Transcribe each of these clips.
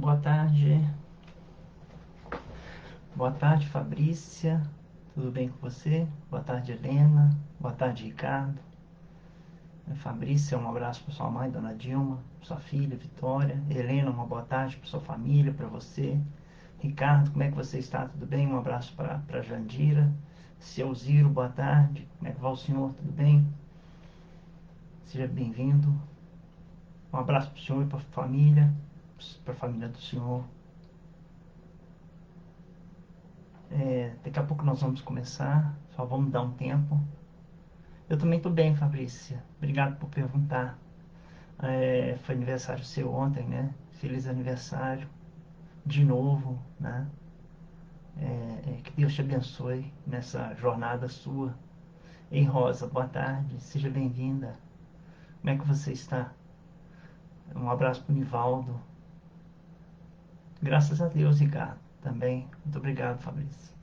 Boa tarde. Boa tarde, Fabrícia. Tudo bem com você? Boa tarde, Helena. Boa tarde, Ricardo. Fabrícia, um abraço para sua mãe, Dona Dilma, sua filha, Vitória. Helena, uma boa tarde para sua família, para você. Ricardo, como é que você está? Tudo bem? Um abraço para Jandira. Seu Ziro, boa tarde. Como é que vai o senhor? Tudo bem? Seja bem-vindo. Um abraço para o senhor e para a família do senhor. Daqui a pouco nós vamos começar, só vamos dar um tempo. Eu também estou bem, Fabrícia. Obrigado por perguntar. Foi aniversário seu ontem, né? Feliz aniversário. De novo, né? Que Deus te abençoe nessa jornada sua. Ei, Rosa, boa tarde. Seja bem-vinda. Como é que você está? Um abraço para o Nivaldo. Graças a Deus, Ricardo. Também. Muito obrigado, Fabrícia.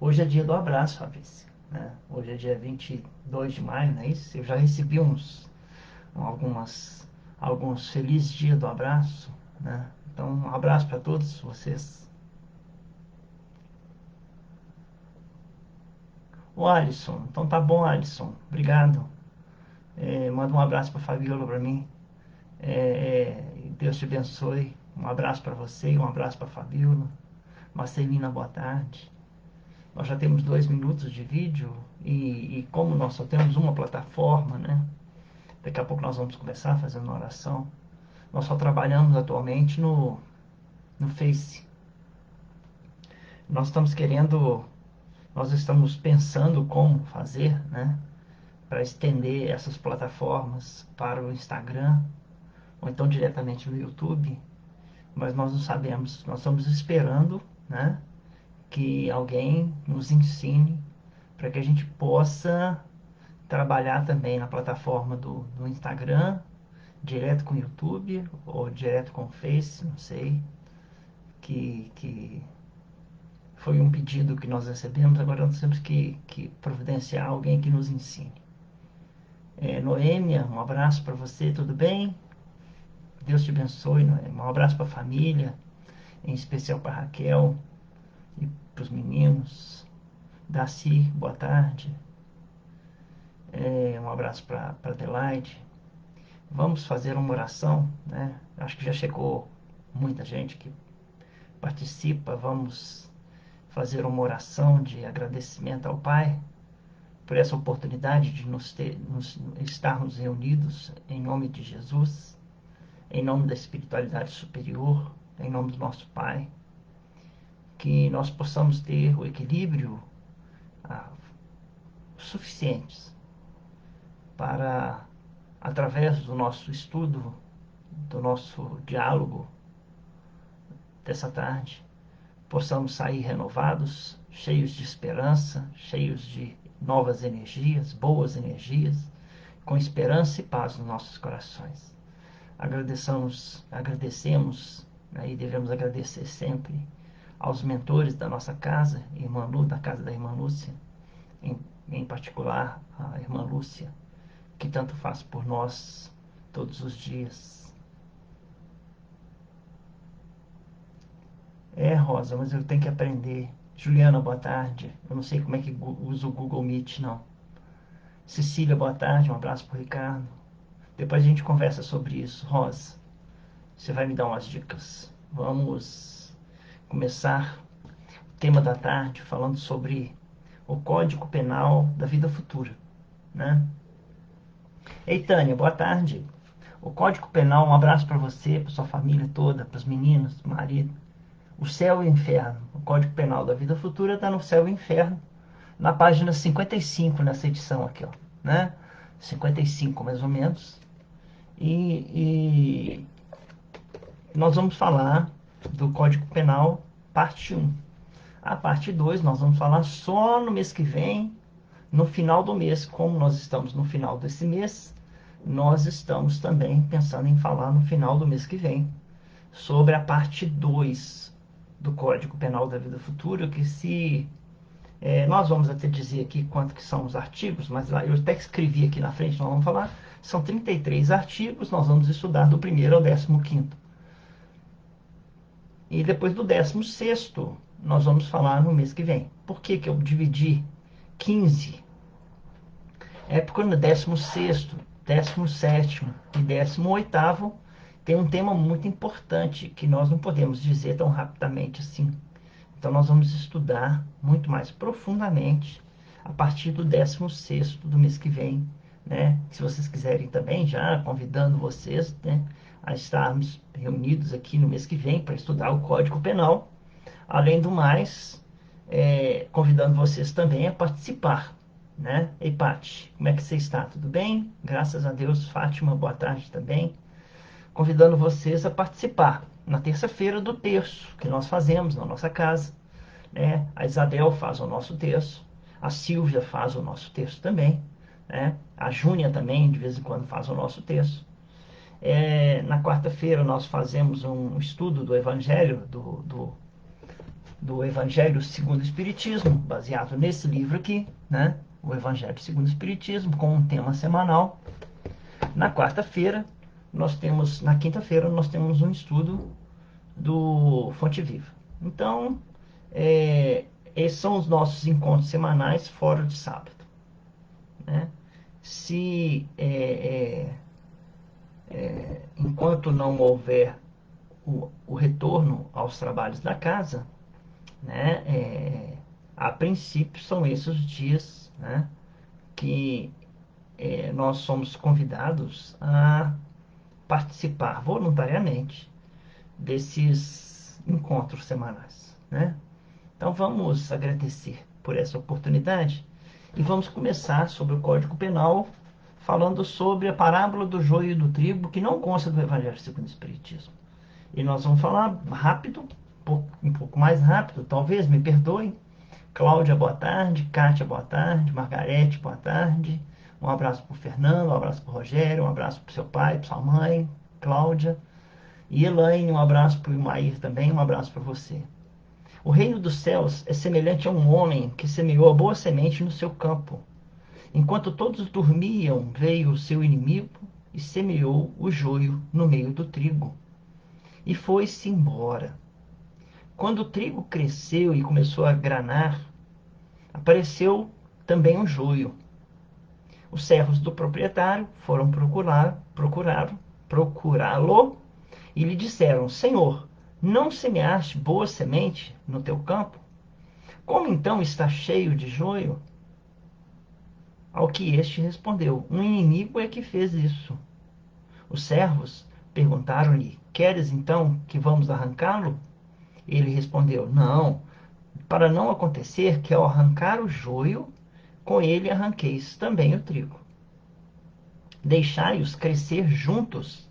Hoje é dia do abraço, Fabrícia. Né? Hoje é dia 22 de maio, não é isso? Eu já recebi alguns felizes dias do abraço, né? Então, um abraço para todos vocês. O Alisson, então tá bom, Alisson, obrigado. Manda um abraço para Fabiola para mim. Deus te abençoe. Um abraço para você e um abraço para Fabiola. Marcelina, boa tarde. Nós já temos 2 minutos de vídeo e como nós só temos uma plataforma, né? Daqui a pouco nós vamos começar fazendo uma oração. Nós só trabalhamos atualmente no Face. Nós estamos querendo, nós estamos pensando como fazer, né? Para estender essas plataformas para o Instagram ou então diretamente no YouTube, mas nós não sabemos. Nós estamos esperando, né? Que alguém nos ensine para que a gente possa trabalhar também na plataforma do Instagram, direto com o YouTube ou direto com o Face, não sei, que foi um pedido que nós recebemos, agora nós temos que providenciar alguém que nos ensine. Noêmia, um abraço para você, tudo bem? Deus te abençoe, Noêmia. Um abraço para a família, em especial para Raquel e para os meninos. Daci, boa tarde. Um abraço para Adelaide. Vamos fazer uma oração, né? Acho que já chegou muita gente que participa. Vamos fazer uma oração de agradecimento ao Pai por essa oportunidade de estarmos reunidos em nome de Jesus, em nome da espiritualidade superior, em nome do nosso Pai, que nós possamos ter o equilíbrio suficientes para, através do nosso estudo, do nosso diálogo dessa tarde, possamos sair renovados, cheios de esperança, cheios de novas energias, boas energias, com esperança e paz nos nossos corações. Agradecemos, né, e devemos agradecer sempre aos mentores da nossa casa, Irmã Lu, da casa da Irmã Lúcia, em particular a Irmã Lúcia, que tanto faz por nós todos os dias. Rosa, mas eu tenho que aprender. Juliana, boa tarde. Eu não sei como é que usa o Google Meet, não. Cecília, boa tarde. Um abraço pro Ricardo. Depois a gente conversa sobre isso. Rosa, você vai me dar umas dicas. Vamos começar o tema da tarde falando sobre o Código Penal da Vida Futura, né? Ei, Tânia, boa tarde. O Código Penal, um abraço para você, para sua família toda, para os meninos, para o marido. O Céu e o Inferno. O Código Penal da Vida Futura está no Céu e Inferno, na página 55, nessa edição aqui, ó, né? 55 mais ou menos. E nós vamos falar do Código Penal, parte 1. A parte 2 nós vamos falar só no mês que vem, no final do mês. Como nós estamos no final desse mês, nós estamos também pensando em falar no final do mês que vem sobre a parte 2 do Código Penal da Vida Futura, que nós vamos até dizer aqui quanto que são os artigos, mas eu até escrevi aqui na frente, nós vamos falar, são 33 artigos, nós vamos estudar do primeiro ao 15º. E depois do 16º, nós vamos falar no mês que vem. Por que que eu dividi 15? É porque no 16º, 17º e 18º tem um tema muito importante que nós não podemos dizer tão rapidamente assim. Então nós vamos estudar muito mais profundamente a partir do 16º do mês que vem, né? Se vocês quiserem também, já convidando vocês, né, a estarmos reunidos aqui no mês que vem para estudar o Código Penal. Além do mais, convidando vocês também a participar, né? Ei, Pati, como é que você está? Tudo bem? Graças a Deus. Fátima, boa tarde também. Convidando vocês a participar na terça-feira do terço que nós fazemos na nossa casa, né? A Isabel faz o nosso terço, a Silvia faz o nosso terço também, né? A Júnia também de vez em quando faz o nosso terço. Na quarta-feira nós fazemos um estudo do Evangelho do Evangelho segundo o Espiritismo, baseado nesse livro aqui, né? O Evangelho segundo o Espiritismo, com um tema semanal. Na quarta-feira, na quinta-feira, nós temos um estudo do Fonte Viva. Então, esses são os nossos encontros semanais fora de sábado, né? Se enquanto não houver o retorno aos trabalhos da casa, né? A princípio são esses os dias, né, que nós somos convidados a participar voluntariamente desses encontros semanais, né? Então vamos agradecer por essa oportunidade e vamos começar sobre o Código Penal falando sobre a parábola do joio e do trigo, que não consta do Evangelho segundo o Espiritismo. E nós vamos falar rápido, um pouco mais rápido, talvez, me perdoem. Cláudia, boa tarde. Kátia, boa tarde. Margarete, boa tarde. Um abraço para o Fernando, um abraço para o Rogério, um abraço para o seu pai, para sua mãe, Cláudia. E Elaine, um abraço para o Imair também, um abraço para você. O reino dos céus é semelhante a um homem que semeou a boa semente no seu campo. Enquanto todos dormiam, veio o seu inimigo e semeou o joio no meio do trigo. E foi-se embora. Quando o trigo cresceu e começou a granar, apareceu também um joio. Os servos do proprietário foram procurá-lo e lhe disseram: Senhor, não semeaste boa semente no teu campo? Como então está cheio de joio? Ao que este respondeu: Um inimigo é que fez isso. Os servos perguntaram-lhe: Queres então que vamos arrancá-lo? Ele respondeu: Não, para não acontecer que ao arrancar o joio, com ele arranqueis também o trigo. Deixai-os crescer juntos.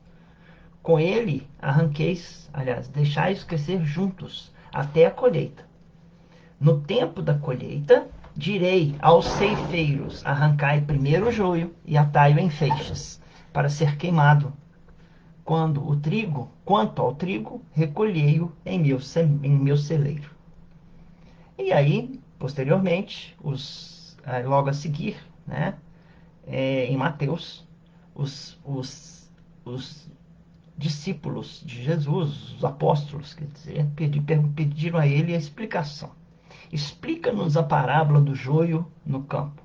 Com ele arranqueis, aliás, deixai-os crescer juntos até a colheita. No tempo da colheita, direi aos ceifeiros: arrancai primeiro o joio e atai-o em feixes, para ser queimado. Quanto ao trigo, recolhei-o em meu celeiro. E aí, posteriormente, logo a seguir, né, em Mateus, os discípulos de Jesus, os apóstolos, quer dizer, pediram a ele a explicação. Explica-nos a parábola do joio no campo.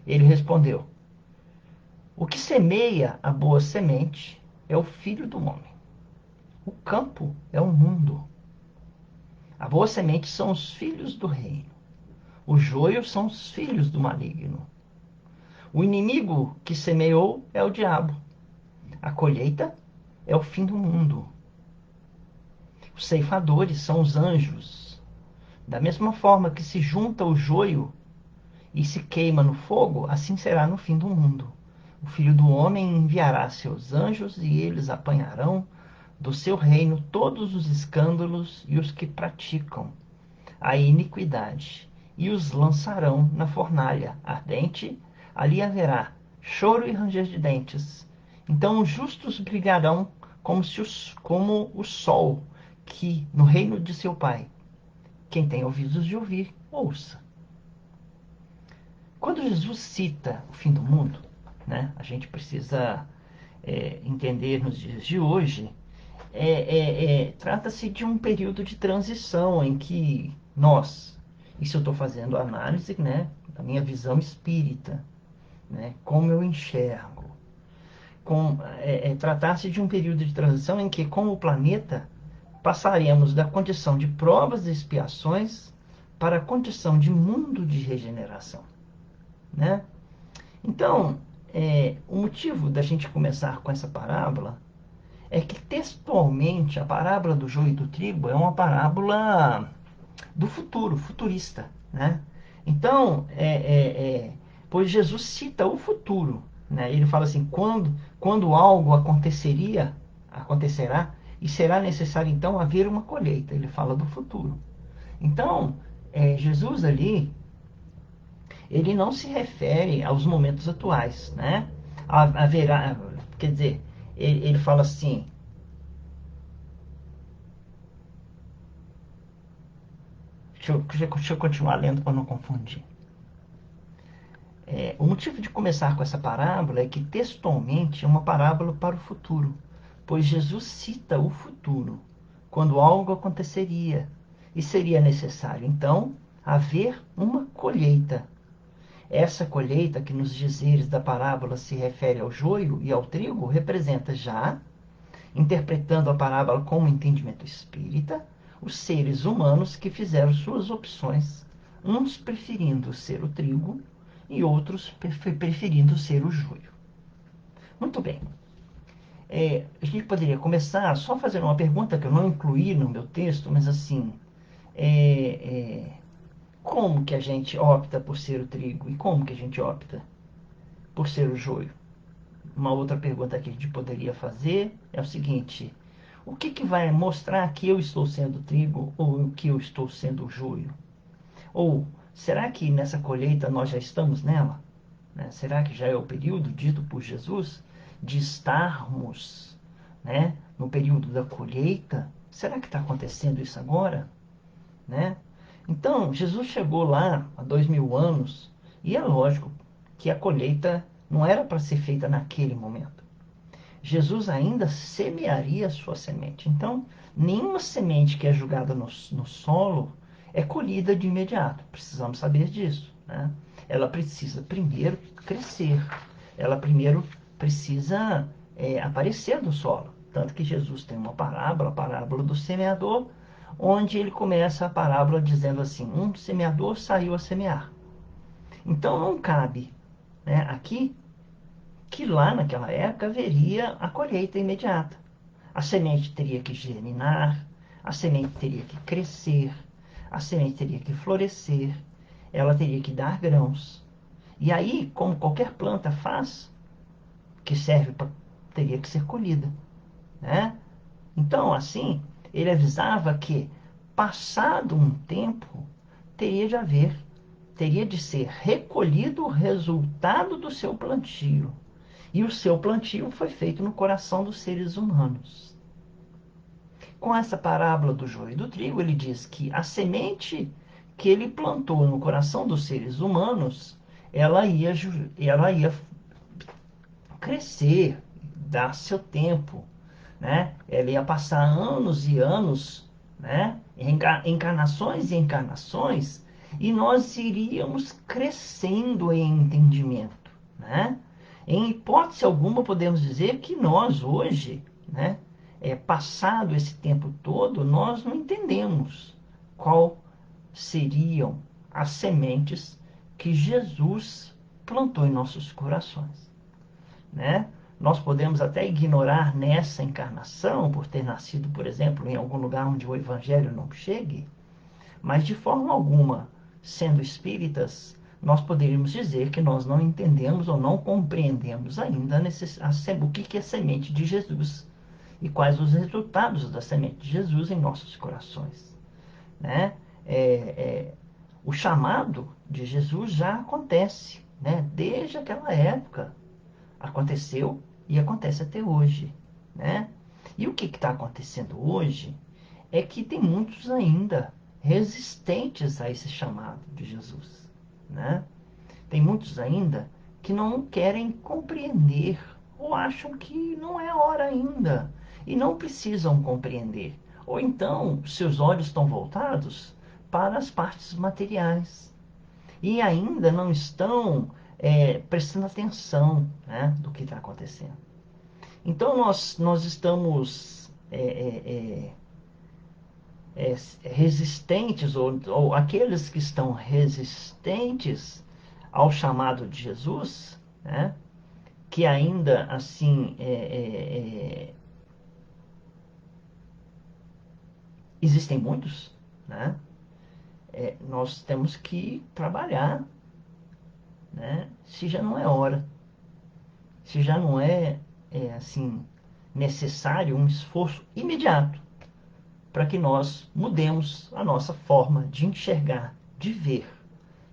Ele respondeu: O que semeia a boa semente é o Filho do Homem. O campo é o mundo. A boa semente são os filhos do reino. O joio são os filhos do maligno. O inimigo que semeou é o diabo. A colheita é o fim do mundo. Os ceifadores são os anjos. Da mesma forma que se junta o joio e se queima no fogo, assim será no fim do mundo. O Filho do Homem enviará seus anjos e eles apanharão do seu reino todos os escândalos e os que praticam a iniquidade, e os lançarão na fornalha ardente. Ali haverá choro e ranger de dentes. Então os justos brilharão como o sol que no reino de seu Pai. Quem tem ouvidos de ouvir, ouça. Quando Jesus cita o fim do mundo, né, a gente precisa entender nos dias de hoje trata-se de um período de transição em que nós, isso eu estou fazendo análise, né, da minha visão espírita, né, como eu enxergo, tratar-se de um período de transição em que, como o planeta, passaremos da condição de provas e expiações para a condição de mundo de regeneração, né? Então, o motivo da gente começar com essa parábola é que textualmente a parábola do joio e do trigo é uma parábola do futuro, futurista, né? Então, pois Jesus cita o futuro, né? Ele fala assim, quando algo acontecerá, e será necessário então haver uma colheita. Ele fala do futuro. Então, Jesus ali, ele não se refere aos momentos atuais, né? Haverá, quer dizer, ele fala assim, deixa eu continuar lendo para não confundir. O motivo de começar com essa parábola é que textualmente é uma parábola para o futuro, pois Jesus cita o futuro, quando algo aconteceria, e seria necessário então haver uma colheita. Essa colheita, que nos dizeres da parábola se refere ao joio e ao trigo, representa já, interpretando a parábola como entendimento espírita, os seres humanos que fizeram suas opções, uns preferindo ser o trigo e outros preferindo ser o joio. Muito bem. A gente poderia começar só fazendo uma pergunta que eu não incluí no meu texto, mas assim, é, como que a gente opta por ser o trigo e como que a gente opta por ser o joio? Uma outra pergunta que a gente poderia fazer é o seguinte: o que vai mostrar que eu estou sendo trigo ou que eu estou sendo joio? Ou será que nessa colheita nós já estamos nela? Né? Será que já é o período dito por Jesus de estarmos, né, no período da colheita? Será que está acontecendo isso agora? Né? Então, Jesus chegou lá há 2000 anos e é lógico que a colheita não era para ser feita naquele momento. Jesus ainda semearia a sua semente. Então, nenhuma semente que é jogada no solo é colhida de imediato. Precisamos saber disso, né? Ela precisa primeiro crescer. Ela primeiro precisa aparecer no solo. Tanto que Jesus tem uma parábola, a parábola do semeador, onde ele começa a parábola dizendo assim: um semeador saiu a semear. Então não cabe, né, aqui que lá naquela época haveria a colheita imediata. A semente teria que germinar, a semente teria que crescer, a semente teria que florescer, ela teria que dar grãos. E aí, como qualquer planta faz, que serve para, teria que ser colhida, né? Então, assim, ele avisava que, passado um tempo, teria de haver, teria de ser recolhido o resultado do seu plantio. E o seu plantio foi feito no coração dos seres humanos. Com essa parábola do joio e do trigo, ele diz que a semente que ele plantou no coração dos seres humanos, ela ia crescer, dar seu tempo, né? Ela ia passar anos e anos, né? Encarnações e encarnações, e nós iríamos crescendo em entendimento, né? Em hipótese alguma podemos dizer que nós hoje, né, passado esse tempo todo, nós não entendemos qual seriam as sementes que Jesus plantou em nossos corações, né? Nós podemos até ignorar nessa encarnação, por ter nascido, por exemplo, em algum lugar onde o Evangelho não chegue, mas de forma alguma, sendo espíritas, nós poderíamos dizer que nós não entendemos ou não compreendemos ainda o que é a semente de Jesus e quais os resultados da semente de Jesus em nossos corações, né? O chamado de Jesus já acontece, né? Desde aquela época aconteceu e acontece até hoje, né? E o que está acontecendo hoje é que tem muitos ainda resistentes a esse chamado de Jesus, né? Tem muitos ainda que não querem compreender ou acham que não é hora ainda. e não precisam compreender. Ou então, seus olhos estão voltados para as partes materiais e ainda não estão prestando atenção, né, do que está acontecendo. Então, nós estamos resistentes, ou aqueles que estão resistentes ao chamado de Jesus, né, que ainda assim existem muitos, né? Nós temos que trabalhar, né? Se já não é hora, se já não assim necessário um esforço imediato para que nós mudemos a nossa forma de enxergar, de ver,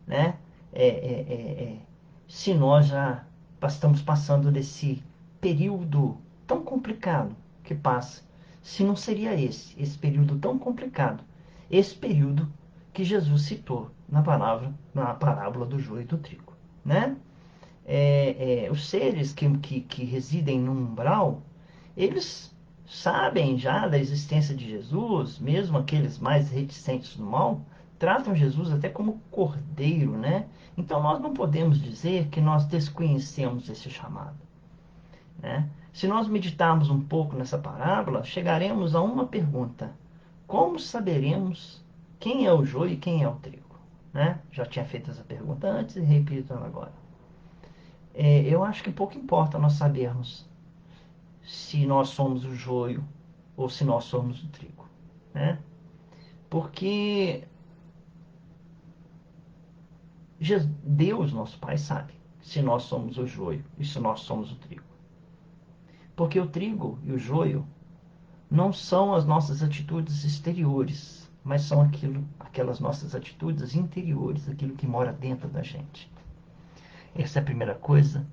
né? É, é, é, é, Se nós já estamos passando desse período tão complicado que passa, se não seria esse período tão complicado, esse período que Jesus citou na parábola do joio e do trigo, né? Os seres que residem no umbral, eles sabem já da existência de Jesus, mesmo aqueles mais reticentes do mal, tratam Jesus até como cordeiro, né? Então nós não podemos dizer que nós desconhecemos esse chamado, né? Se nós meditarmos um pouco nessa parábola, chegaremos a uma pergunta: como saberemos quem é o joio e quem é o trigo? Né? Já tinha feito essa pergunta antes e repito ela agora. Eu acho que pouco importa nós sabermos se nós somos o joio ou se nós somos o trigo, né? Porque Deus, nosso Pai, sabe se nós somos o joio e se nós somos o trigo. Porque o trigo e o joio não são as nossas atitudes exteriores, mas são aquelas nossas atitudes interiores, aquilo que mora dentro da gente. Essa é a primeira coisa.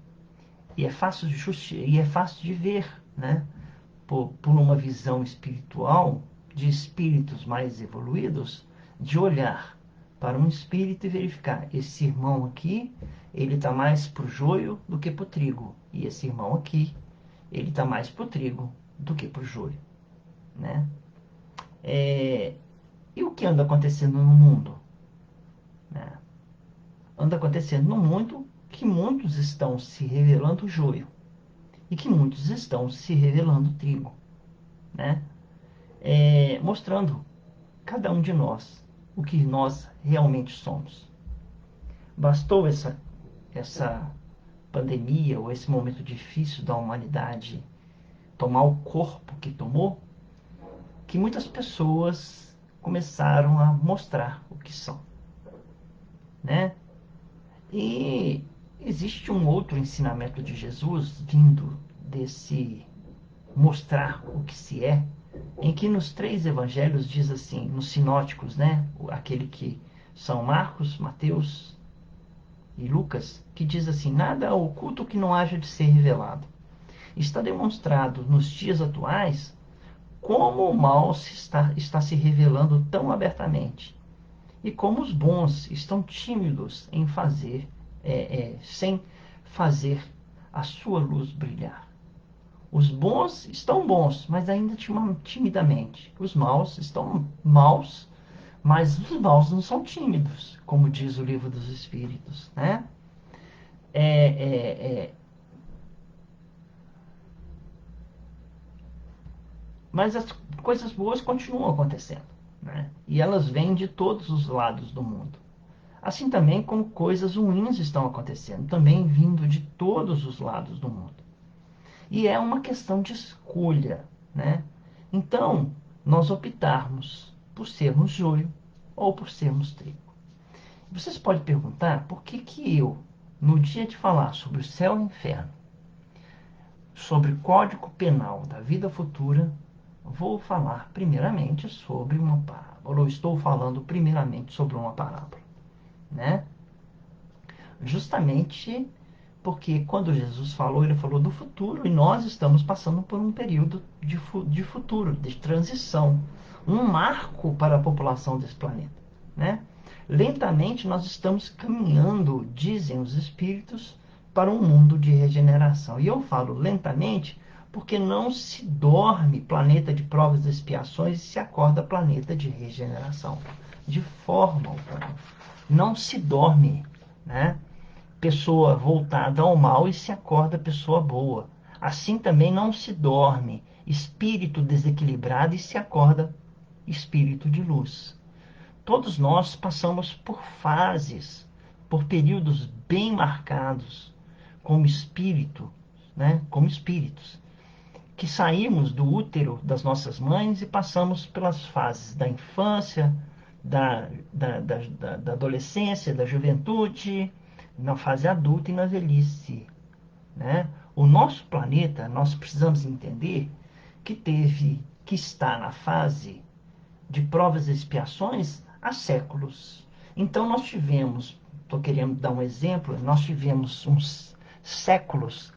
E é fácil de ver, né? Por uma visão espiritual, de espíritos mais evoluídos, de olhar para um espírito e verificar: esse irmão aqui, ele está mais para o joio do que para o trigo. E esse irmão aqui, ele está mais para o trigo do que para o joio, né? E o que anda acontecendo no mundo, né? Anda acontecendo no mundo que muitos estão se revelando joio e que muitos estão se revelando trigo, né? Mostrando cada um de nós o que nós realmente somos. Bastou essa pandemia ou esse momento difícil da humanidade tomar o corpo que tomou, que muitas pessoas começaram a mostrar o que são, né? E existe um outro ensinamento de Jesus vindo desse mostrar o que se é, em que nos três evangelhos diz assim, nos sinóticos, né? Aquele que são Marcos, Mateus e Lucas, que diz assim: nada oculto que não haja de ser revelado. Está demonstrado nos dias atuais como o mal está se revelando tão abertamente e como os bons estão tímidos em sem fazer a sua luz brilhar. Os bons estão bons, mas ainda timidamente. Os maus estão maus, mas os maus não são tímidos, como diz o livro dos Espíritos, né? É, é, é. Mas as coisas boas continuam acontecendo, né? E elas vêm de todos os lados do mundo. Assim também como coisas ruins estão acontecendo, também vindo de todos os lados do mundo. E é uma questão de escolha, né? Então, nós optarmos por sermos joio ou por sermos trigo. Vocês podem perguntar por que eu, no dia de falar sobre o céu e o inferno, sobre o código penal da vida futura, vou falar primeiramente sobre uma parábola, ou estou falando primeiramente sobre uma parábola, né? Justamente porque quando Jesus falou, ele falou do futuro, e nós estamos passando por um período de futuro, de transição, um marco para a população desse planeta, né? Lentamente nós estamos caminhando, dizem os espíritos, para um mundo de regeneração. E eu falo lentamente Porque não se dorme planeta de provas e expiações e se acorda planeta de regeneração. De forma alguma. Não se dorme, né? Pessoa voltada ao mal e se acorda pessoa boa. Assim também não se dorme espírito desequilibrado e se acorda espírito de luz. Todos nós passamos por fases, por períodos bem marcados, como espírito, né? Como espíritos, que saímos do útero das nossas mães e passamos pelas fases da infância, da adolescência, da juventude, na fase adulta e na velhice, né? O nosso planeta, nós precisamos entender que está na fase de provas e expiações há séculos. Então nós tivemos, estou querendo dar um exemplo, nós tivemos uns séculos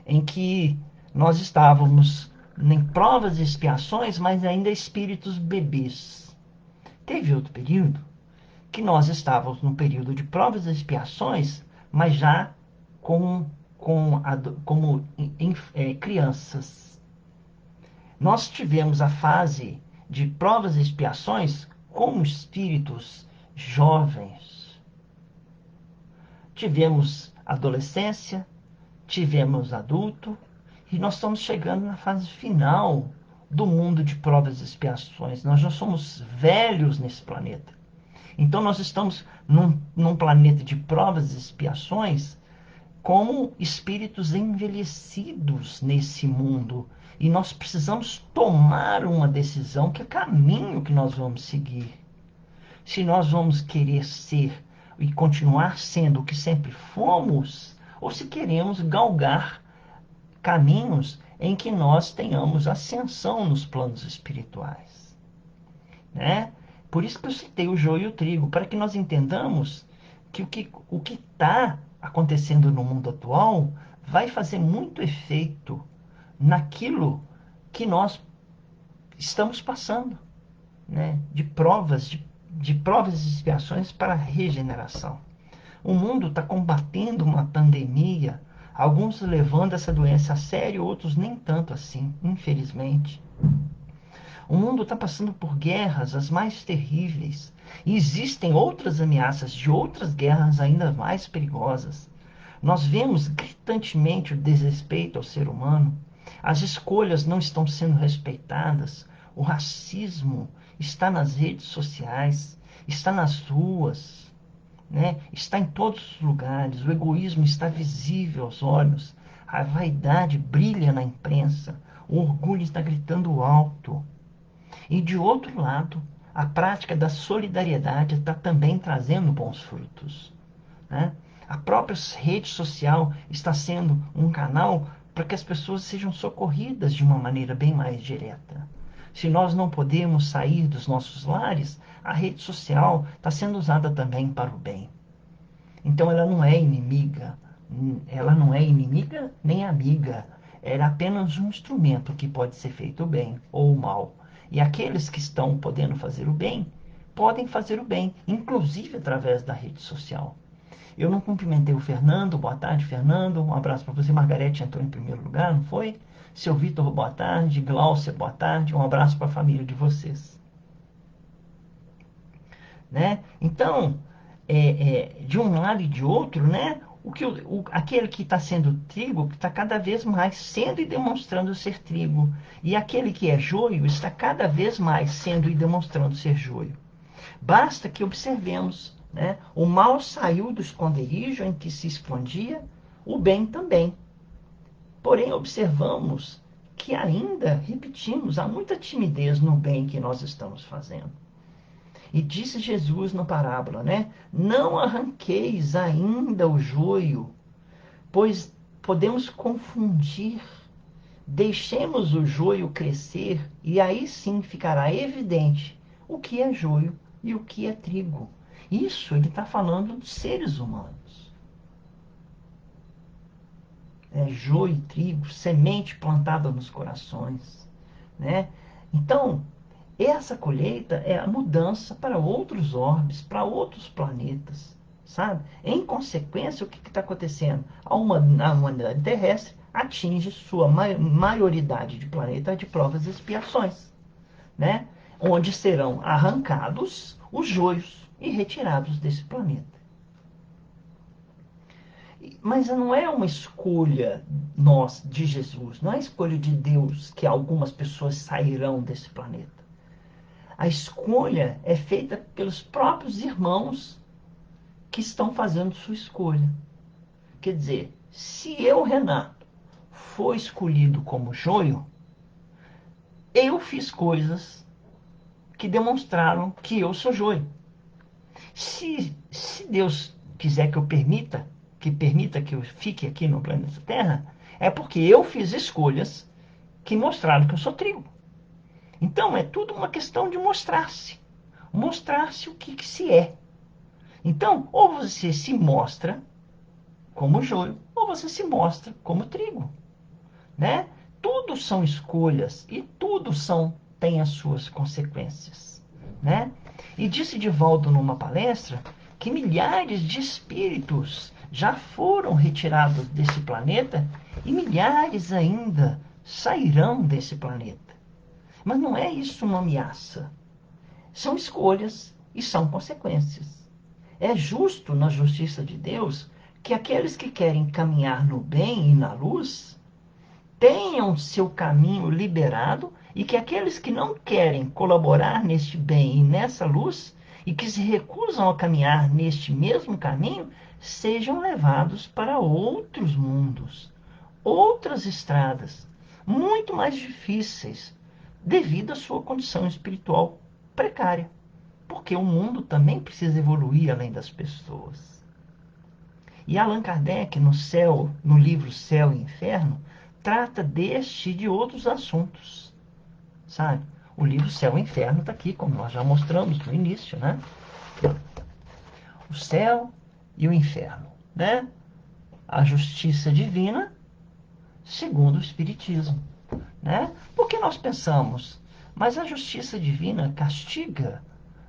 em que nós estávamos em provas e expiações, mas ainda espíritos bebês. Teve outro período que nós estávamos no período de provas e expiações, mas já com, como crianças. Nós tivemos a fase de provas e expiações como espíritos jovens. Tivemos adolescência, tivemos adulto, e nós estamos chegando na fase final do mundo de provas e expiações. Nós já somos velhos nesse planeta. Então nós estamos num planeta de provas e expiações como espíritos envelhecidos nesse mundo. E nós precisamos tomar uma decisão, que é o caminho que nós vamos seguir. Se nós vamos querer ser e continuar sendo o que sempre fomos, ou se queremos galgar caminhos em que nós tenhamos ascensão nos planos espirituais, né? Por isso que eu citei o joio e o trigo, para que nós entendamos que o que está acontecendo no mundo atual vai fazer muito efeito naquilo que nós estamos passando, né? De provas e expiações para a regeneração. O mundo está combatendo uma pandemia, alguns levando essa doença a sério, outros nem tanto assim, infelizmente. O mundo está passando por guerras, as mais terríveis. E existem outras ameaças de outras guerras ainda mais perigosas. Nós vemos gritantemente o desrespeito ao ser humano. As escolhas não estão sendo respeitadas. O racismo está nas redes sociais, está nas ruas, né? Está em todos os lugares. O egoísmo está visível aos olhos. A vaidade brilha na imprensa. O orgulho está gritando alto. E de outro lado, a prática da solidariedade está também trazendo bons frutos, né? A própria rede social está sendo um canal para que as pessoas sejam socorridas de uma maneira bem mais direta. Se nós não podemos sair dos nossos lares, a rede social está sendo usada também para o bem. Então ela não é inimiga nem amiga, ela é apenas um instrumento que pode ser feito bem ou mal. E aqueles que estão podendo fazer o bem, podem fazer o bem, inclusive através da rede social. Eu não cumprimentei o Fernando, boa tarde, Fernando, um abraço para você. Margarete entrou em primeiro lugar, não foi? Seu Vitor, boa tarde. Glaucia, boa tarde. Um abraço para a família de vocês. Né? Então, de um lado e de outro, né? Aquele que está sendo trigo está cada vez mais sendo e demonstrando ser trigo. E aquele que é joio está cada vez mais sendo e demonstrando ser joio. Basta que observemos, né? O mal saiu do esconderijo em que se escondia, o bem também. Porém, observamos que ainda, repetimos, há muita timidez no bem que nós estamos fazendo. E disse Jesus na parábola, né? Não arranqueis ainda o joio, pois podemos confundir. Deixemos o joio crescer e aí sim ficará evidente o que é joio e o que é trigo. Isso ele está falando dos seres humanos. É joio e trigo, semente plantada nos corações, né? Então, essa colheita é a mudança para outros orbes, para outros planetas, sabe? Em consequência, o que está acontecendo? A humanidade terrestre atinge sua maioridade de planeta de provas e expiações, né? Onde serão arrancados os joios e retirados desse planeta. Mas não é uma escolha nossa, de Jesus, não é escolha de Deus que algumas pessoas sairão desse planeta. A escolha é feita pelos próprios irmãos que estão fazendo sua escolha. Quer dizer, se eu, Renato, for escolhido como joio, eu fiz coisas que demonstraram que eu sou joio. Se Deus quiser que permita que eu fique aqui no planeta Terra, é porque eu fiz escolhas que mostraram que eu sou trigo. Então é tudo uma questão de mostrar-se. Mostrar-se o que se é. Então, ou você se mostra como joio, ou você se mostra como trigo, né? Tudo são escolhas e tudo tem as suas consequências, né? E disse Divaldo numa palestra que milhares de espíritos já foram retirados desse planeta e milhares ainda sairão desse planeta. Mas não é isso uma ameaça. São escolhas e são consequências. É justo na justiça de Deus que aqueles que querem caminhar no bem e na luz tenham seu caminho liberado e que aqueles que não querem colaborar neste bem e nessa luz e que se recusam a caminhar neste mesmo caminho sejam levados para outros mundos, outras estradas, muito mais difíceis, devido à sua condição espiritual precária. Porque o mundo também precisa evoluir além das pessoas. E Allan Kardec, no livro Céu e Inferno, trata deste e de outros assuntos, sabe? O livro Céu e Inferno está aqui, como nós já mostramos no início, né? O céu e o inferno, né? A justiça divina, segundo o Espiritismo, né? Porque nós pensamos, mas a justiça divina castiga?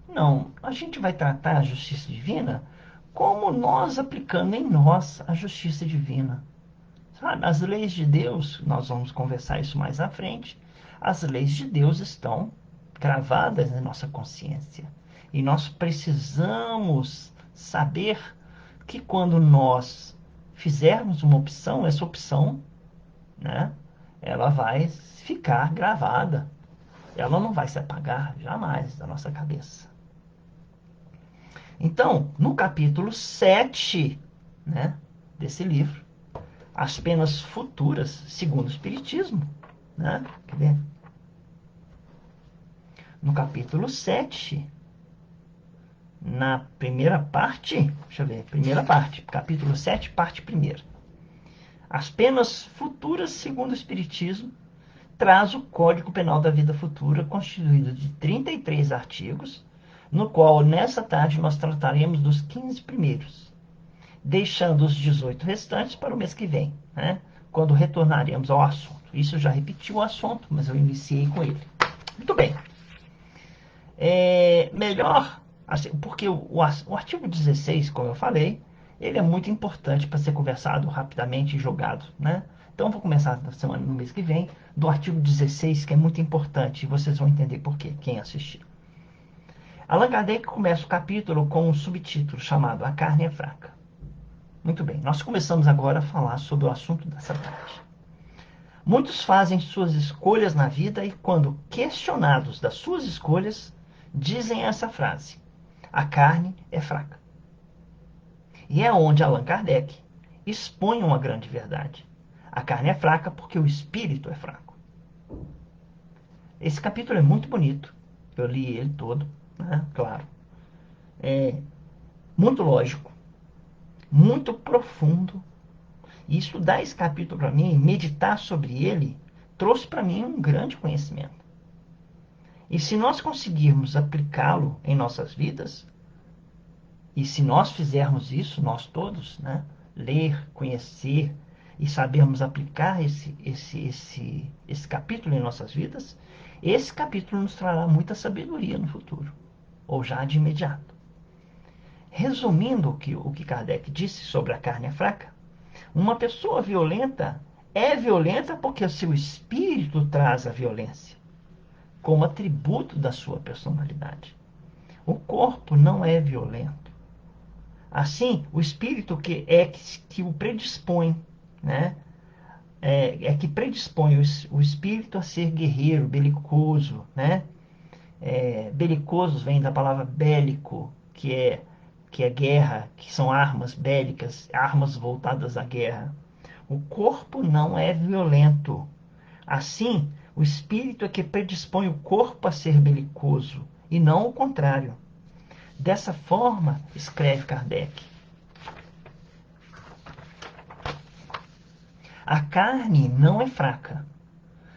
Não, a gente vai tratar a justiça divina como nós aplicando em nós a justiça divina. Sabe, as leis de Deus, nós vamos conversar isso mais à frente, as leis de Deus estão gravadas na nossa consciência. E nós precisamos saber que quando nós fizermos uma opção, essa opção, né, ela vai ficar gravada. Ela não vai se apagar jamais da nossa cabeça. Então, no capítulo 7, né, desse livro, as penas futuras, segundo o Espiritismo, né? Quer ver? No capítulo 7, na primeira parte, deixa eu ver, primeira parte, capítulo 7, parte 1ª. As penas futuras, segundo o Espiritismo, traz o Código Penal da Vida Futura, constituído de 33 artigos, no qual, nessa tarde, nós trataremos dos 15 primeiros, deixando os 18 restantes para o mês que vem, né? Quando retornaremos ao assunto. Isso já repetiu o assunto, mas eu iniciei com ele. Muito bem. Melhor, assim, porque o artigo 16, como eu falei, ele é muito importante para ser conversado rapidamente e jogado, né? Então, vou começar no mês que vem, do artigo 16, que é muito importante, e vocês vão entender por quê, quem assistir. Allan Kardec começa o capítulo com um subtítulo chamado A Carne é Fraca. Muito bem, nós começamos agora a falar sobre o assunto dessa tarde. Muitos fazem suas escolhas na vida e, quando questionados das suas escolhas, dizem essa frase: a carne é fraca. E é onde Allan Kardec expõe uma grande verdade. A carne é fraca porque o espírito é fraco. Esse capítulo é muito bonito. Eu li ele todo, né? Claro. É muito lógico, muito profundo. E estudar esse capítulo para mim, meditar sobre ele, trouxe para mim um grande conhecimento. E se nós conseguirmos aplicá-lo em nossas vidas, e se nós fizermos isso, nós todos, né, ler, conhecer e sabermos aplicar esse capítulo em nossas vidas, esse capítulo nos trará muita sabedoria no futuro, ou já de imediato. Resumindo o que Kardec disse sobre a carne é fraca, uma pessoa violenta é violenta porque o seu espírito traz a violência como atributo da sua personalidade. O corpo não é violento. Assim, o espírito que o predispõe, né? Que predispõe o espírito a ser guerreiro, belicoso, né? Belicosos vem da palavra bélico, que é guerra, que são armas bélicas, armas voltadas à guerra. O corpo não é violento. Assim, o espírito é que predispõe o corpo a ser belicoso, e não o contrário. Dessa forma, escreve Kardec, a carne não é fraca,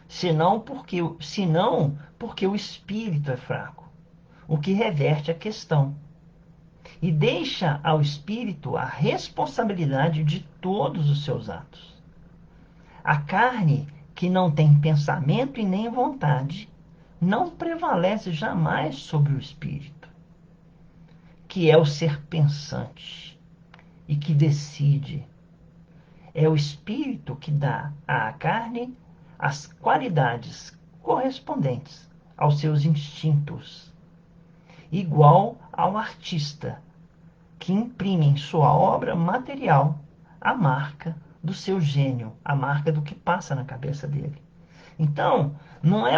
senão porque o espírito é fraco, o que reverte a questão, e deixa ao espírito a responsabilidade de todos os seus atos. A carne, que não tem pensamento e nem vontade, não prevalece jamais sobre o espírito, que é o ser pensante e que decide. É o espírito que dá à carne as qualidades correspondentes aos seus instintos, igual ao artista, que imprime em sua obra material a marca do seu gênio, a marca do que passa na cabeça dele. Então, não é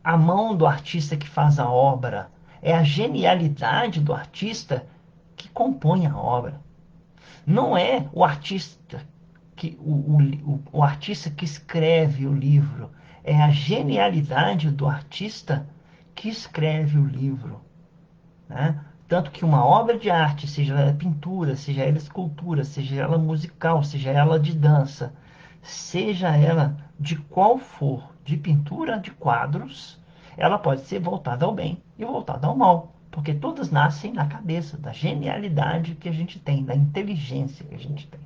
a mão do artista que faz a obra, é a genialidade do artista que compõe a obra. Não é o artista o artista que escreve o livro, é a genialidade do artista que escreve o livro, né? Tanto que uma obra de arte, seja ela pintura, seja ela escultura, seja ela musical, seja ela de dança, seja ela de qual for, de pintura, de quadros, ela pode ser voltada ao bem e voltada ao mal, porque todas nascem na cabeça da genialidade que a gente tem, da inteligência que a gente tem.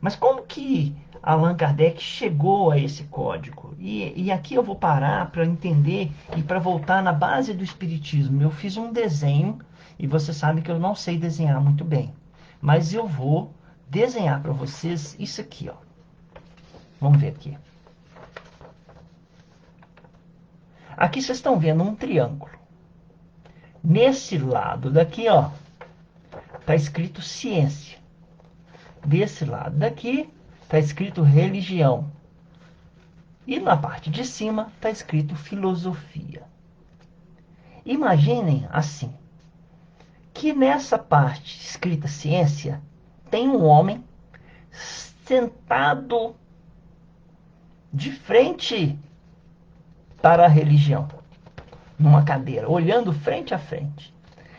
Mas como que Allan Kardec chegou a esse código? E aqui eu vou parar para entender e para voltar na base do Espiritismo. Eu fiz um desenho, e você sabe que eu não sei desenhar muito bem. Mas eu vou desenhar para vocês isso aqui, ó. Vamos ver aqui. Aqui vocês estão vendo um triângulo. Nesse lado daqui, ó, está escrito ciência. Desse lado daqui está escrito religião. E na parte de cima está escrito filosofia. Imaginem assim, que nessa parte escrita ciência, tem um homem sentado de frente para a religião, numa cadeira, olhando frente a frente.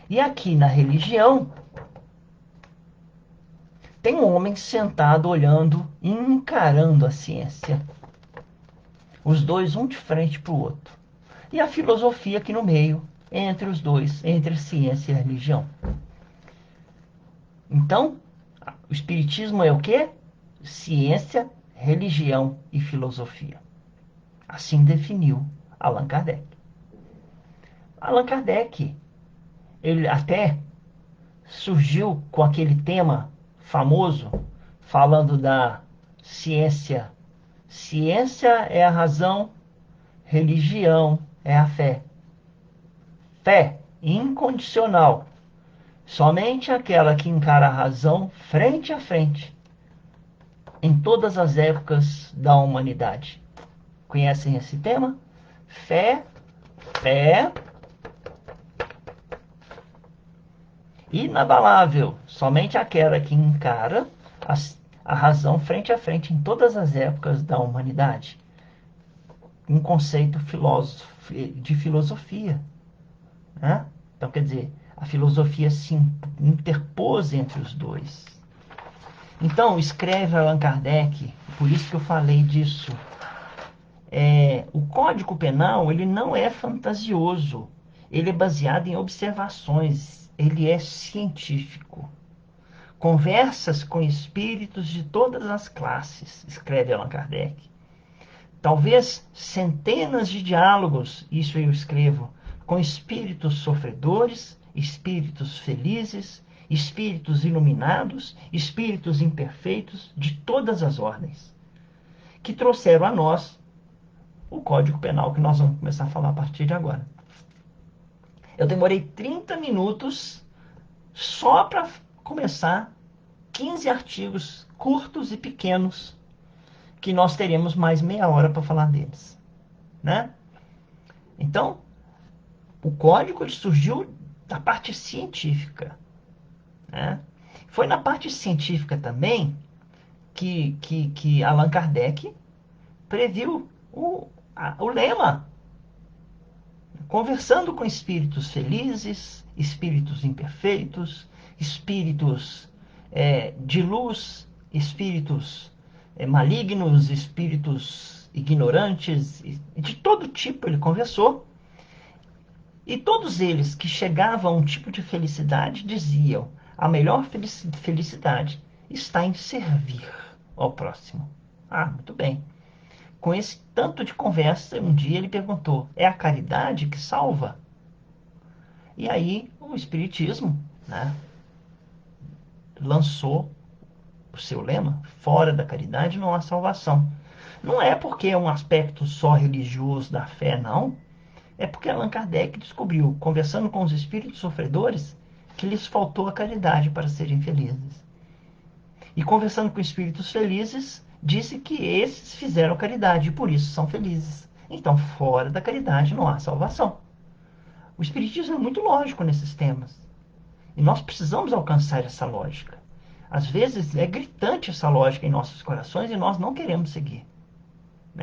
E aqui na religião, tem um homem sentado olhando e encarando a ciência. Os dois, um de frente para o outro. E a filosofia aqui no meio, entre os dois, entre ciência e religião. Então, o Espiritismo é o quê? Ciência, religião e filosofia. Assim definiu Allan Kardec. Allan Kardec, ele até surgiu com aquele tema famoso, falando da ciência. Ciência é a razão, religião é a fé. Fé incondicional. Somente aquela que encara a razão frente a frente, em todas as épocas da humanidade. Conhecem esse tema? Fé, fé, inabalável. Somente aquela que encara a razão frente a frente em todas as épocas da humanidade. Um conceito de filosofia, né? Então, quer dizer, a filosofia se interpôs entre os dois. Então, escreve Allan Kardec, por isso que eu falei disso. O Código Penal, ele não é fantasioso, ele é baseado em observações, ele é científico. Conversas com espíritos de todas as classes, escreve Allan Kardec. Talvez centenas de diálogos, isso eu escrevo, com espíritos sofredores, espíritos felizes, espíritos iluminados, espíritos imperfeitos, de todas as ordens. que trouxeram a nós o Código Penal que nós vamos começar a falar a partir de agora. Eu demorei 30 minutos só para começar 15 artigos curtos e pequenos que nós teremos mais meia hora para falar deles, né? Então, o código ele surgiu da parte científica, né? Foi na parte científica também que Allan Kardec previu o lema: conversando com espíritos felizes, espíritos imperfeitos, espíritos de luz, espíritos malignos, espíritos ignorantes, de todo tipo ele conversou. E todos eles que chegavam a um tipo de felicidade diziam: a melhor felicidade está em servir ao próximo. Ah, muito bem. Com esse tanto de conversa, um dia ele perguntou: é a caridade que salva? E aí o Espiritismo, né, lançou o seu lema: fora da caridade não há salvação. Não é porque é um aspecto só religioso da fé, não. É porque Allan Kardec descobriu, conversando com os espíritos sofredores, que lhes faltou a caridade para serem felizes. E conversando com espíritos felizes, disse que esses fizeram caridade e por isso são felizes. Então, fora da caridade não há salvação. O Espiritismo é muito lógico nesses temas. E nós precisamos alcançar essa lógica. Às vezes é gritante essa lógica em nossos corações e nós não queremos seguir.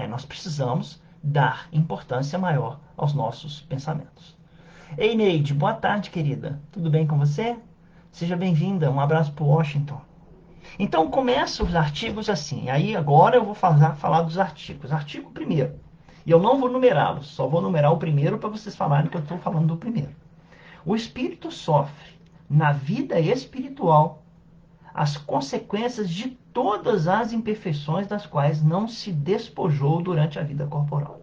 Nós precisamos dar importância maior aos nossos pensamentos. Ei, Neide, boa tarde, querida. Tudo bem com você? Seja bem-vinda. Um abraço para Washington. Então, começa os artigos assim. Aí, agora eu vou falar dos artigos. Artigo primeiro. E eu não vou numerá-los, só vou numerar o primeiro para vocês falarem que eu estou falando do primeiro. O espírito sofre, na vida espiritual, as consequências de todas as imperfeições das quais não se despojou durante a vida corporal.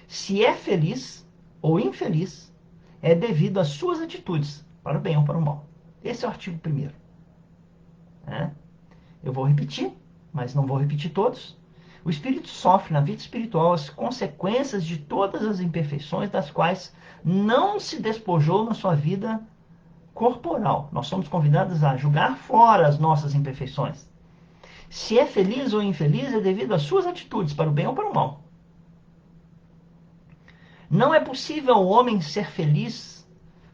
Se é feliz ou infeliz, é devido às suas atitudes, para o bem ou para o mal. Esse é o artigo primeiro. Eu vou repetir, mas não vou repetir todos. O espírito sofre na vida espiritual as consequências de todas as imperfeições das quais não se despojou na sua vida corporal. Nós somos convidados a julgar fora as nossas imperfeições. Se é feliz ou infeliz é devido às suas atitudes, para o bem ou para o mal. Não é possível o homem ser feliz,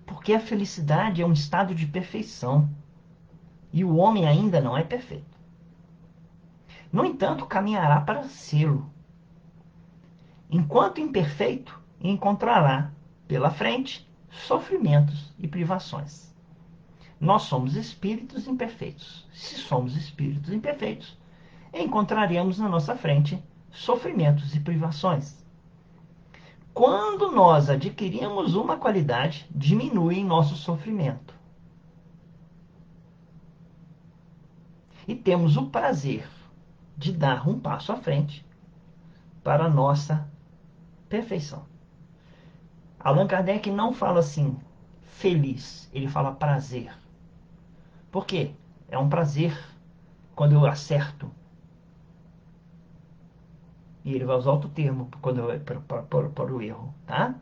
porque a felicidade é um estado de perfeição. E o homem ainda não é perfeito. No entanto, caminhará para sê-lo. Enquanto imperfeito, encontrará pela frente sofrimentos e privações. Nós somos espíritos imperfeitos. Se somos espíritos imperfeitos, encontraremos na nossa frente sofrimentos e privações. Quando nós adquirimos uma qualidade, diminui nosso sofrimento. E temos o prazer de dar um passo à frente para a nossa perfeição. Allan Kardec não fala assim, feliz, ele fala prazer. Por quê? É um prazer quando eu acerto. E ele vai usar outro termo para o erro, tá?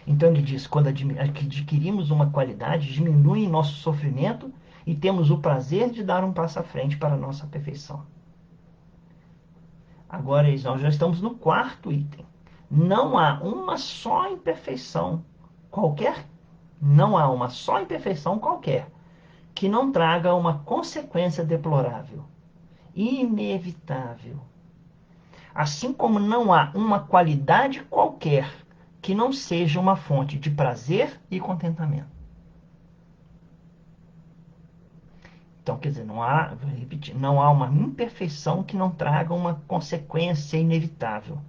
Então ele diz, quando adquirimos uma qualidade, diminui nosso sofrimento e temos o prazer de dar um passo à frente para a nossa perfeição. Agora, nós já estamos no quarto item. Não há uma só imperfeição qualquer, não há uma só imperfeição qualquer que não traga uma consequência deplorável, inevitável. Assim como não há uma qualidade qualquer que não seja uma fonte de prazer e contentamento. Então, quer dizer, vou repetir, não há uma imperfeição que não traga uma consequência inevitável.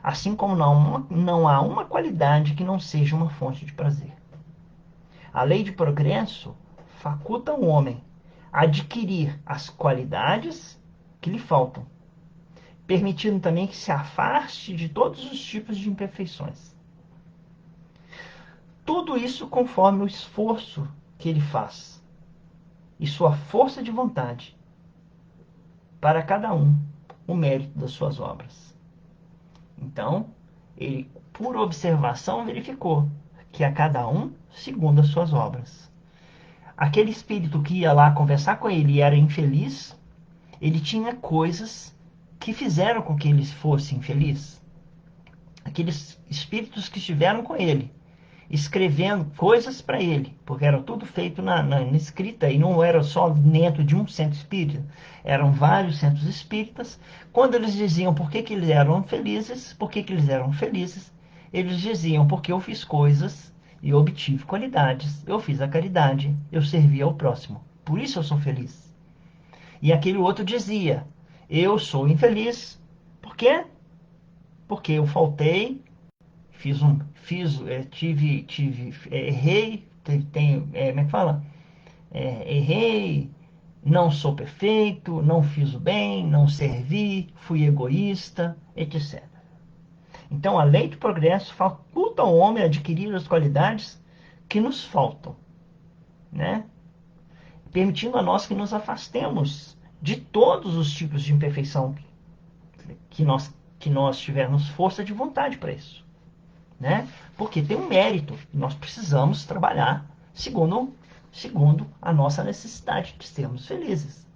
Assim como não há uma qualidade que não seja uma fonte de prazer. A lei de progresso faculta o homem a adquirir as qualidades que lhe faltam, permitindo também que se afaste de todos os tipos de imperfeições. Tudo isso conforme o esforço que ele faz e sua força de vontade. Para cada um, o mérito das suas obras. Então, ele, por observação, verificou que a cada um segundo as suas obras. Aquele espírito que ia lá conversar com ele e era infeliz, ele tinha coisas que fizeram com que ele fosse infeliz. Aqueles espíritos que estiveram com ele, escrevendo coisas para ele, porque era tudo feito na escrita, e não era só dentro de um centro espírita, eram vários centros espíritas. Quando eles diziam por que eles eram felizes, eles diziam porque eu fiz coisas e obtive qualidades, eu fiz a caridade, eu servi ao próximo, por isso eu sou feliz. E aquele outro dizia, eu sou infeliz, por quê? Porque eu faltei, errei, como é que fala? Errei, não sou perfeito, não fiz o bem, não servi, fui egoísta, etc. Então a lei do progresso faculta ao homem adquirir as qualidades que nos faltam, né? Permitindo a nós que nos afastemos de todos os tipos de imperfeição que nós tivermos força de vontade para isso, né? Porque tem um mérito, nós precisamos trabalhar segundo a nossa necessidade de sermos felizes.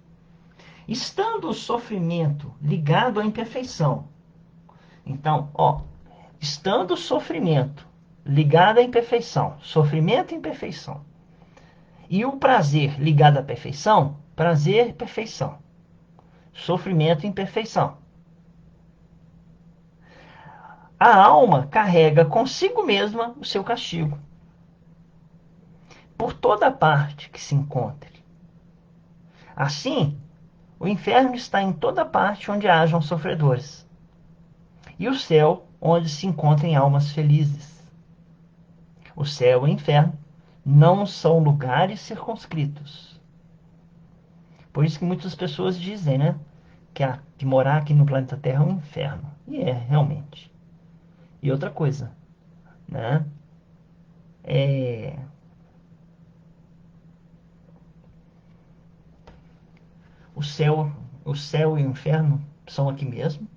Estando o sofrimento ligado à imperfeição, então, estando o sofrimento ligado à imperfeição, sofrimento e imperfeição, e o prazer ligado à perfeição, prazer e perfeição, sofrimento e imperfeição, a alma carrega consigo mesma o seu castigo, por toda parte que se encontre. Assim, o inferno está em toda parte onde hajam sofredores, e o céu onde se encontrem almas felizes. O céu e o inferno não são lugares circunscritos. Por isso que muitas pessoas dizem, né, que morar aqui no planeta Terra é um inferno. E é, realmente. E outra coisa, né, é, o céu, o céu e o inferno são aqui mesmo.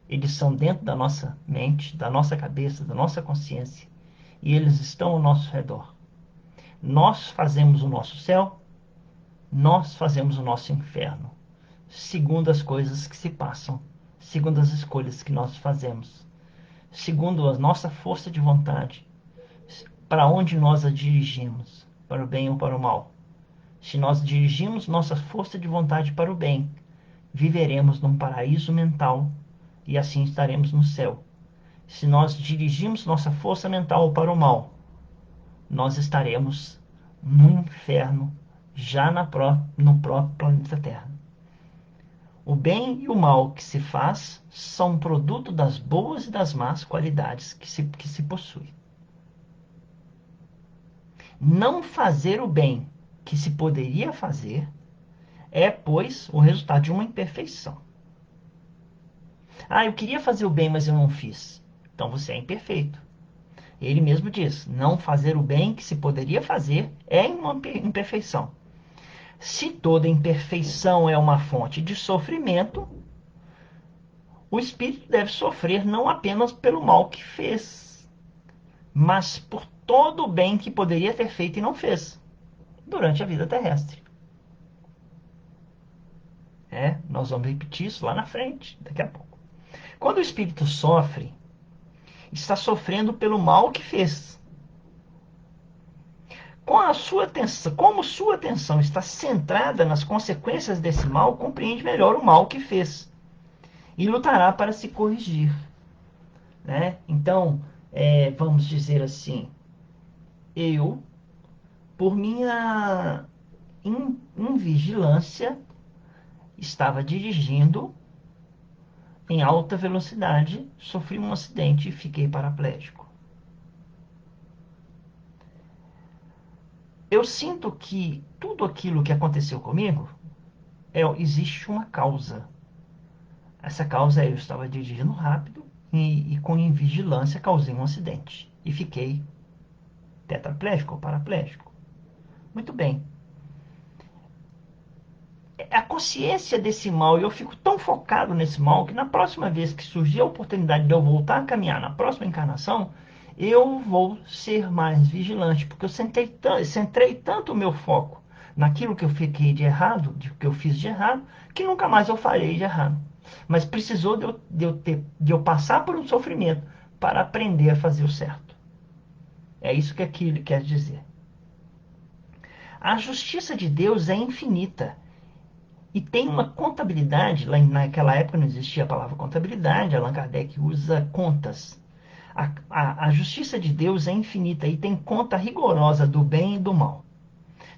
Eles são dentro da nossa mente, da nossa cabeça, da nossa consciência. E eles estão ao nosso redor. Nós fazemos o nosso céu, nós fazemos o nosso inferno, segundo as coisas que se passam, segundo as escolhas que nós fazemos, segundo a nossa força de vontade, para onde nós a dirigimos, para o bem ou para o mal. Se nós dirigimos nossa força de vontade para o bem, viveremos num paraíso mental e assim estaremos no céu. Se nós dirigimos nossa força mental para o mal, nós estaremos no inferno, já no próprio planeta Terra. O bem e o mal que se faz são produto das boas e das más qualidades que se possui. Não fazer o bem que se poderia fazer é, pois, o resultado de uma imperfeição. Eu queria fazer o bem, mas eu não fiz. Então você é imperfeito. Ele mesmo diz, não fazer o bem que se poderia fazer é uma imperfeição. Se toda imperfeição é uma fonte de sofrimento, o espírito deve sofrer não apenas pelo mal que fez, mas por todo o bem que poderia ter feito e não fez durante a vida terrestre. Nós vamos repetir isso lá na frente, daqui a pouco. Quando o espírito sofre, está sofrendo pelo mal que fez. Como sua atenção está centrada nas consequências desse mal, compreende melhor o mal que fez e lutará para se corrigir, né? Então, vamos dizer assim, eu, por minha invigilância, estava dirigindo em alta velocidade, sofri um acidente e fiquei paraplégico. Eu sinto que tudo aquilo que aconteceu comigo, existe uma causa. Essa causa é eu estava dirigindo rápido e com invigilância causei um acidente e fiquei tetraplégico ou paraplégico. Muito bem. a consciência desse mal, e eu fico tão focado nesse mal, que na próxima vez que surgir a oportunidade de eu voltar a caminhar na próxima encarnação, eu vou ser mais vigilante, porque eu centrei tanto o meu foco naquilo que eu fiquei de errado, que eu fiz de errado, que nunca mais eu farei de errado. Mas precisou de eu passar por um sofrimento para aprender a fazer o certo. É isso que aqui ele quer dizer. A justiça de Deus é infinita e tem uma contabilidade. Lá naquela época não existia a palavra contabilidade, Allan Kardec usa contas. A justiça de Deus é infinita e tem conta rigorosa do bem e do mal.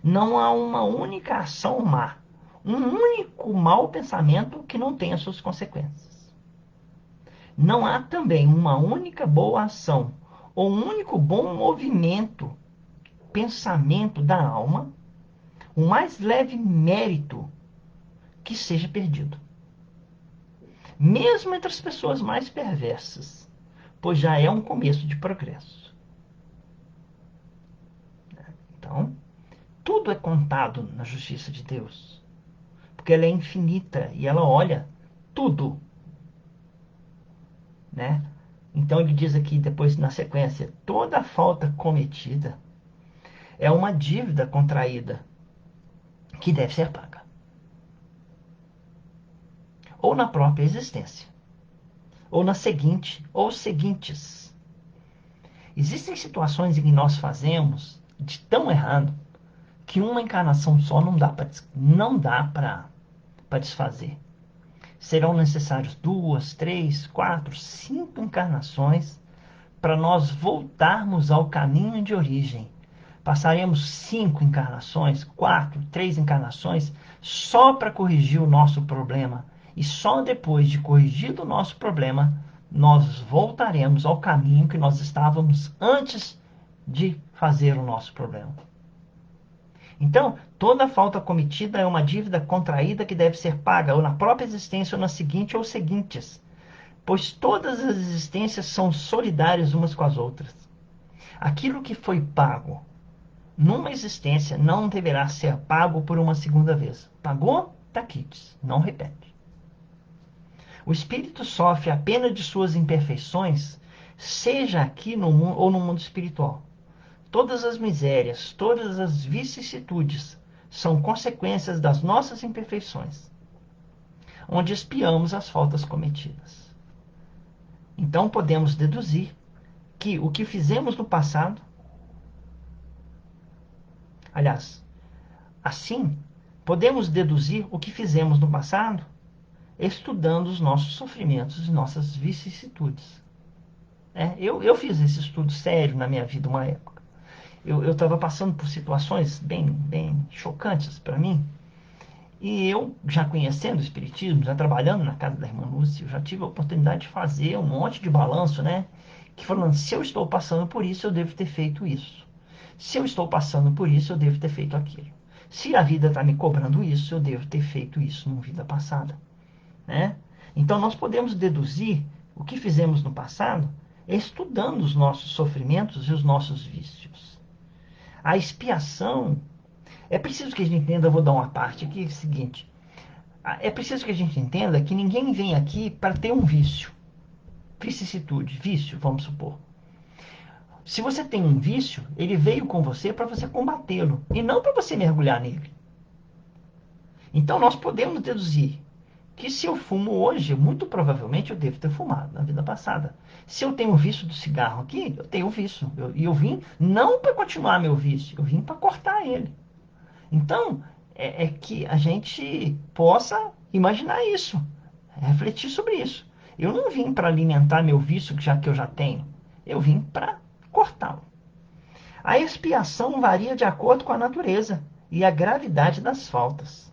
Não há uma única ação má, um único mau pensamento que não tenha suas consequências. Não há também uma única boa ação ou um único bom movimento, pensamento da alma, o mais leve mérito que seja perdido. Mesmo entre as pessoas mais perversas, pois já é um começo de progresso. Então, tudo é contado na justiça de Deus, porque ela é infinita e ela olha tudo, né? Então ele diz aqui depois na sequência, toda falta cometida é uma dívida contraída que deve ser paga, ou na própria existência, ou na seguinte, ou seguintes. Existem situações em que nós fazemos de tão errado que uma encarnação só não dá para desfazer. Serão necessárias 2, 3, 4, 5 encarnações para nós voltarmos ao caminho de origem. Passaremos 5 encarnações, 4, 3 encarnações só para corrigir o nosso problema. E só depois de corrigido o nosso problema, nós voltaremos ao caminho que nós estávamos antes de fazer o nosso problema. Então, toda falta cometida é uma dívida contraída que deve ser paga ou na própria existência ou na seguinte ou seguintes, pois todas as existências são solidárias umas com as outras. Aquilo que foi pago numa existência não deverá ser pago por uma segunda vez. Pagou, tá quites, não repete. O espírito sofre a pena de suas imperfeições, seja aqui no mundo ou no mundo espiritual. Todas as misérias, todas as vicissitudes são consequências das nossas imperfeições, onde expiamos as faltas cometidas. Então podemos deduzir que o que fizemos no passado, aliás, assim, podemos deduzir o que fizemos no passado estudando os nossos sofrimentos e nossas vicissitudes. Eu fiz esse estudo sério na minha vida uma época. Eu estava passando por situações bem chocantes para mim. E eu, já conhecendo o Espiritismo, já trabalhando na casa da irmã Lúcia, eu já tive a oportunidade de fazer um monte de balanço, né? Que falando, se eu estou passando por isso, eu devo ter feito isso. Se eu estou passando por isso, eu devo ter feito aquilo. Se a vida está me cobrando isso, eu devo ter feito isso numa vida passada, né? Então nós podemos deduzir o que fizemos no passado estudando os nossos sofrimentos e os nossos vícios. A expiação, é preciso que a gente entenda, eu vou dar uma parte aqui, é o seguinte, é preciso que a gente entenda que ninguém vem aqui para ter um vício, vicissitude, vício, vamos supor. Se você tem um vício, ele veio com você para você combatê-lo, e não para você mergulhar nele. Então nós podemos deduzir que se eu fumo hoje, muito provavelmente eu devo ter fumado na vida passada. Se eu tenho o vício do cigarro aqui, eu tenho o vício. E eu vim não para continuar meu vício, eu vim para cortar ele. Então, é que a gente possa imaginar isso, refletir sobre isso. Eu não vim para alimentar meu vício que eu já tenho. Eu vim para cortá-lo. A expiação varia de acordo com a natureza e a gravidade das faltas.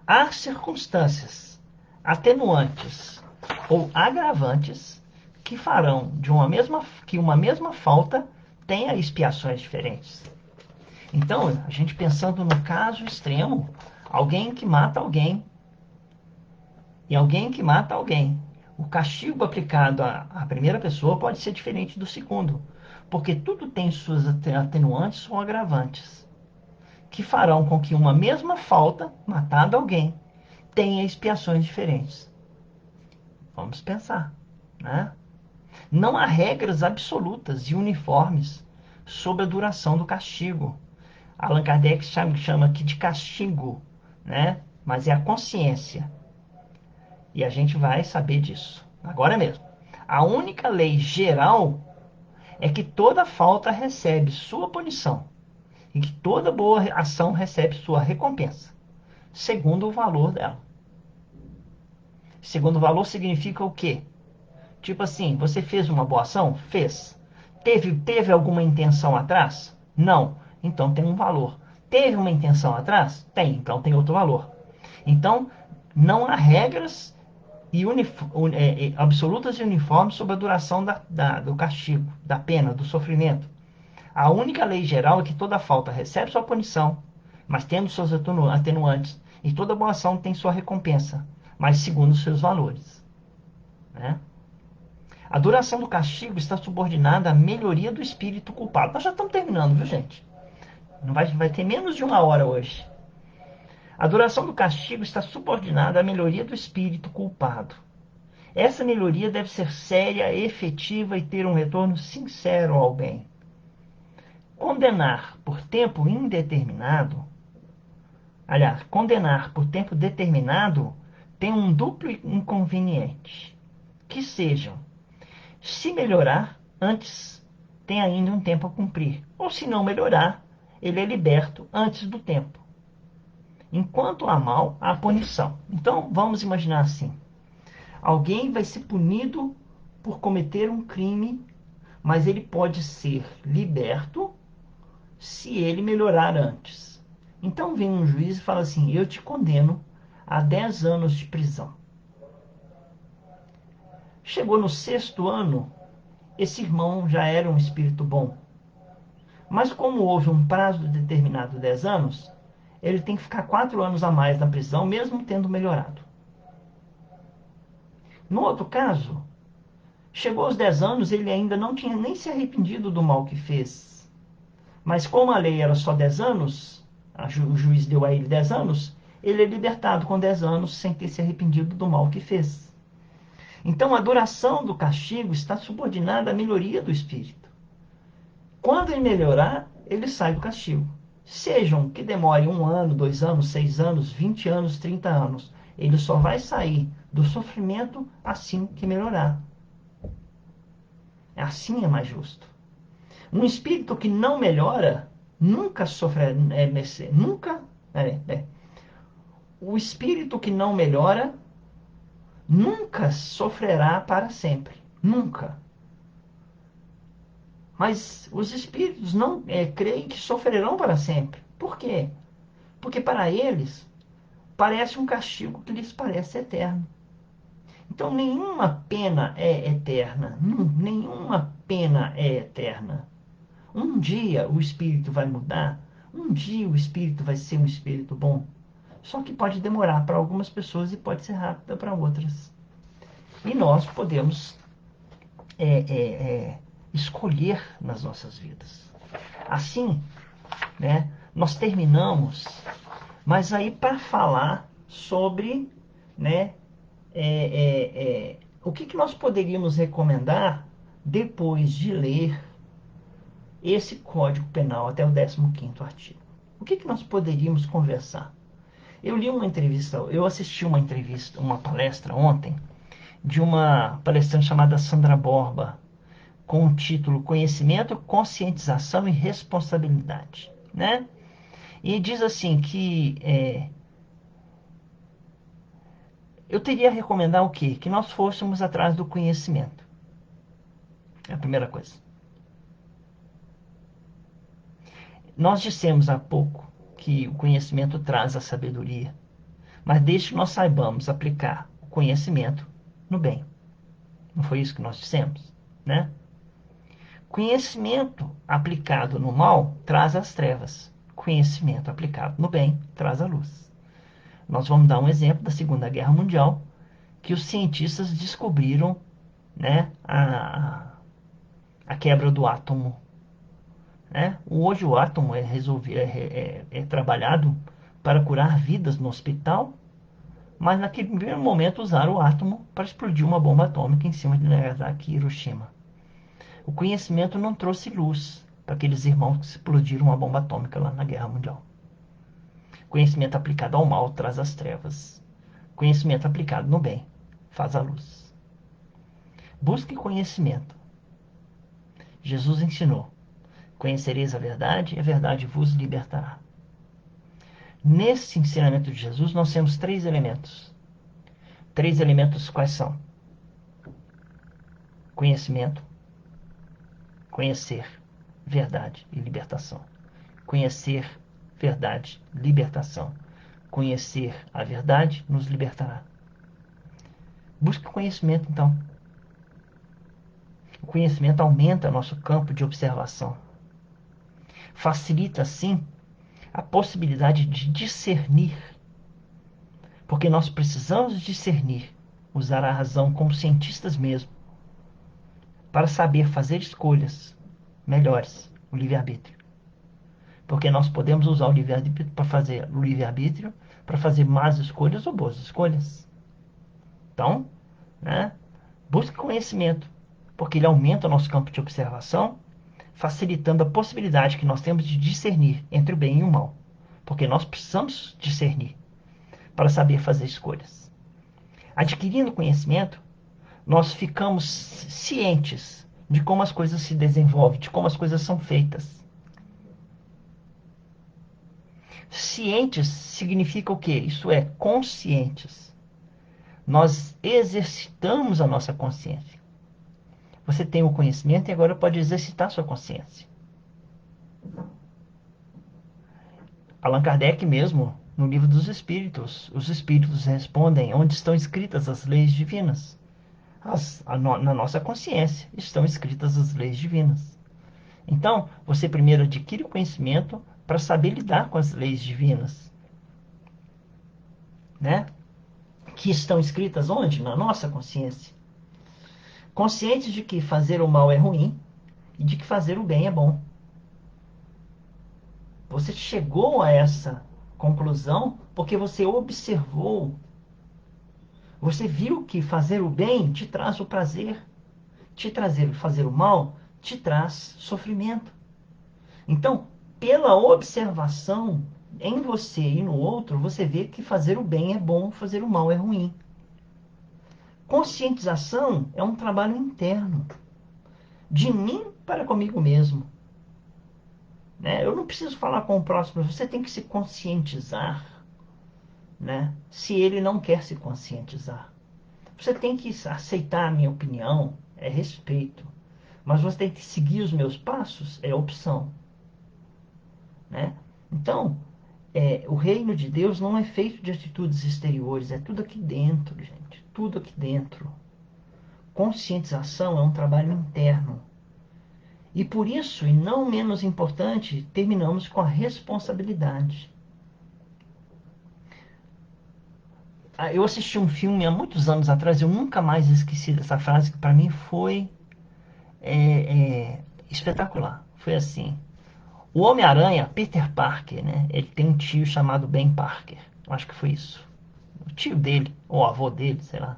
Há circunstâncias atenuantes ou agravantes que farão que uma mesma falta tenha expiações diferentes. Então, a gente pensando no caso extremo, alguém que mata alguém e alguém que mata alguém. O castigo aplicado à primeira pessoa pode ser diferente do segundo, porque tudo tem suas atenuantes ou agravantes, que farão com que uma mesma falta, matado alguém, tenha expiações diferentes. Vamos pensar, né? Não há regras absolutas e uniformes sobre a duração do castigo. Allan Kardec chama aqui de castigo, né? Mas é a consciência. E a gente vai saber disso agora mesmo. A única lei geral é que toda falta recebe sua punição e que toda boa ação recebe sua recompensa, segundo o valor dela. Segundo o valor significa o quê? Tipo assim, você fez uma boa ação? Fez. Teve alguma intenção atrás? Não. Então tem um valor. Teve uma intenção atrás? Tem. Então tem outro valor. Então, não há regras absolutas e uniformes sobre a duração do castigo, da pena, do sofrimento. A única lei geral é que toda falta recebe sua punição, mas tendo seus atenuantes, e toda boa ação tem sua recompensa, mas segundo os seus valores. Né? A duração do castigo está subordinada à melhoria do espírito culpado. Nós já estamos terminando, viu, gente? Não vai ter menos de 1 hora hoje. A duração do castigo está subordinada à melhoria do espírito culpado. Essa melhoria deve ser séria, efetiva e ter um retorno sincero ao bem. Condenar por tempo indeterminado, aliás, condenar por tempo determinado tem um duplo inconveniente. Que sejam, se melhorar, antes tem ainda um tempo a cumprir. Ou se não melhorar, ele é liberto antes do tempo. Enquanto há mal, há punição. Então, vamos imaginar assim. Alguém vai ser punido por cometer um crime, mas ele pode ser liberto se ele melhorar antes. Então vem um juiz e fala assim: eu te condeno a 10 anos de prisão. Chegou no 6º ano, esse irmão já era um espírito bom. Mas como houve um prazo determinado de 10 anos, ele tem que ficar 4 anos a mais na prisão, mesmo tendo melhorado. No outro caso, chegou aos 10 anos, ele ainda não tinha nem se arrependido do mal que fez. Mas como a lei era só 10 anos, o juiz deu a ele 10 anos, ele é libertado com 10 anos sem ter se arrependido do mal que fez. Então a duração do castigo está subordinada à melhoria do espírito. Quando ele melhorar, ele sai do castigo. Sejam que demore 1 ano, 2 anos, 6 anos, 20 anos, 30 anos, ele só vai sair do sofrimento assim que melhorar. Assim é mais justo. Um espírito que não melhora nunca sofre, nunca. O espírito que não melhora nunca sofrerá para sempre. Nunca. Mas os espíritos não creem que sofrerão para sempre. Por quê? Porque para eles parece um castigo que lhes parece eterno. Então nenhuma pena é eterna. Nenhuma pena é eterna. Um dia o espírito vai mudar. Um dia o espírito vai ser um espírito bom. Só que pode demorar para algumas pessoas e pode ser rápida para outras. E nós podemos escolher nas nossas vidas. Assim, né, nós terminamos, mas aí para falar sobre, né, o que nós poderíamos recomendar depois de ler esse Código Penal até o 15º artigo. O que nós poderíamos conversar? Eu assisti uma entrevista, uma palestra ontem, de uma palestrante chamada Sandra Borba, com o título Conhecimento, Conscientização e Responsabilidade, né? E diz assim que eu teria a recomendar o quê? Que nós fôssemos atrás do conhecimento. É a primeira coisa. Nós dissemos há pouco que o conhecimento traz a sabedoria, mas desde que nós saibamos aplicar o conhecimento no bem. Não foi isso que nós dissemos, né? Conhecimento aplicado no mal traz as trevas. Conhecimento aplicado no bem traz a luz. Nós vamos dar um exemplo da Segunda Guerra Mundial, que os cientistas descobriram, né, a quebra do átomo. né? Hoje o átomo é trabalhado para curar vidas no hospital, mas naquele primeiro momento usaram o átomo para explodir uma bomba atômica em cima de Nagasaki e Hiroshima. O conhecimento não trouxe luz para aqueles irmãos que explodiram uma bomba atômica lá na Guerra Mundial. Conhecimento aplicado ao mal traz as trevas. Conhecimento aplicado no bem faz a luz. Busque conhecimento. Jesus ensinou: conhecereis a verdade e a verdade vos libertará. Nesse ensinamento de Jesus, nós temos três elementos. Três elementos quais são? Conhecimento, conhecer, verdade e libertação. Conhecer, verdade, libertação. Conhecer a verdade nos libertará. Busque conhecimento, então. O conhecimento aumenta nosso campo de observação. Facilita, assim, a possibilidade de discernir. Porque nós precisamos discernir, usar a razão como cientistas mesmo, para saber fazer escolhas melhores, o livre-arbítrio. Porque nós podemos usar o livre-arbítrio para fazer más escolhas ou boas escolhas. Então, né, busque conhecimento, porque ele aumenta o nosso campo de observação, facilitando a possibilidade que nós temos de discernir entre o bem e o mal. Porque nós precisamos discernir para saber fazer escolhas. Adquirindo conhecimento, nós ficamos cientes de como as coisas se desenvolvem, de como as coisas são feitas. Cientes significa o quê? Isso é, conscientes. Nós exercitamos a nossa consciência. Você tem o conhecimento e agora pode exercitar a sua consciência. Allan Kardec mesmo, no livro dos Espíritos, os Espíritos respondem onde estão escritas as leis divinas. Na nossa consciência estão escritas as leis divinas. Então, você primeiro adquire o conhecimento para saber lidar com as leis divinas, né? Que estão escritas onde? Na nossa consciência. Conscientes de que fazer o mal é ruim e de que fazer o bem é bom. Você chegou a essa conclusão porque você observou, você viu que fazer o bem te traz o prazer, fazer o mal te traz sofrimento. Então, pela observação em você e no outro, você vê que fazer o bem é bom, fazer o mal é ruim. Conscientização é um trabalho interno, de mim para comigo mesmo. Né? Eu não preciso falar com o próximo, você tem que se conscientizar, né? Se ele não quer se conscientizar. Você tem que aceitar a minha opinião, é respeito. Mas você tem que seguir os meus passos, é opção. Né? Então, o reino de Deus não é feito de atitudes exteriores, é tudo aqui dentro, gente. Tudo aqui dentro. Conscientização é um trabalho interno. E por isso, e não menos importante, terminamos com a responsabilidade. Eu assisti um filme há muitos anos atrás, eu nunca mais esqueci dessa frase, que para mim foi espetacular. Foi assim: o Homem-Aranha, Peter Parker, né? Ele tem um tio chamado Ben Parker. Eu acho que foi isso. O tio dele, ou avô dele, sei lá.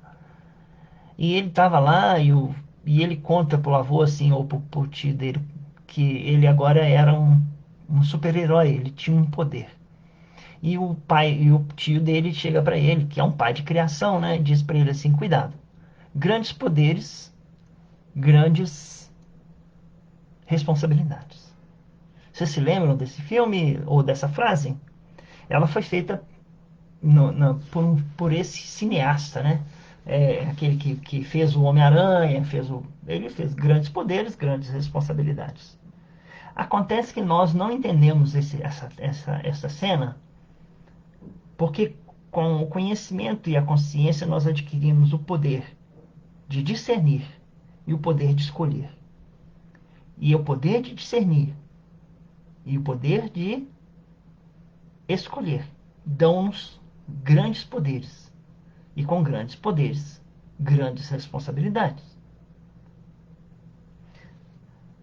E ele tava lá e ele conta pro avô, assim, ou pro tio dele, que ele agora era um super-herói, ele tinha um poder. E o pai e o tio dele chega para ele, que é um pai de criação, né? E diz para ele assim: cuidado, grandes poderes, grandes responsabilidades. Vocês se lembram desse filme ou dessa frase? Ela foi feita por esse cineasta, né? Aquele que fez o Homem-Aranha, ele fez grandes poderes, grandes responsabilidades. Acontece que nós não entendemos essa cena, porque com o conhecimento e a consciência nós adquirimos o poder de discernir e o poder de escolher. E o poder de discernir e o poder de escolher dão-nos grandes poderes. E com grandes poderes, grandes responsabilidades.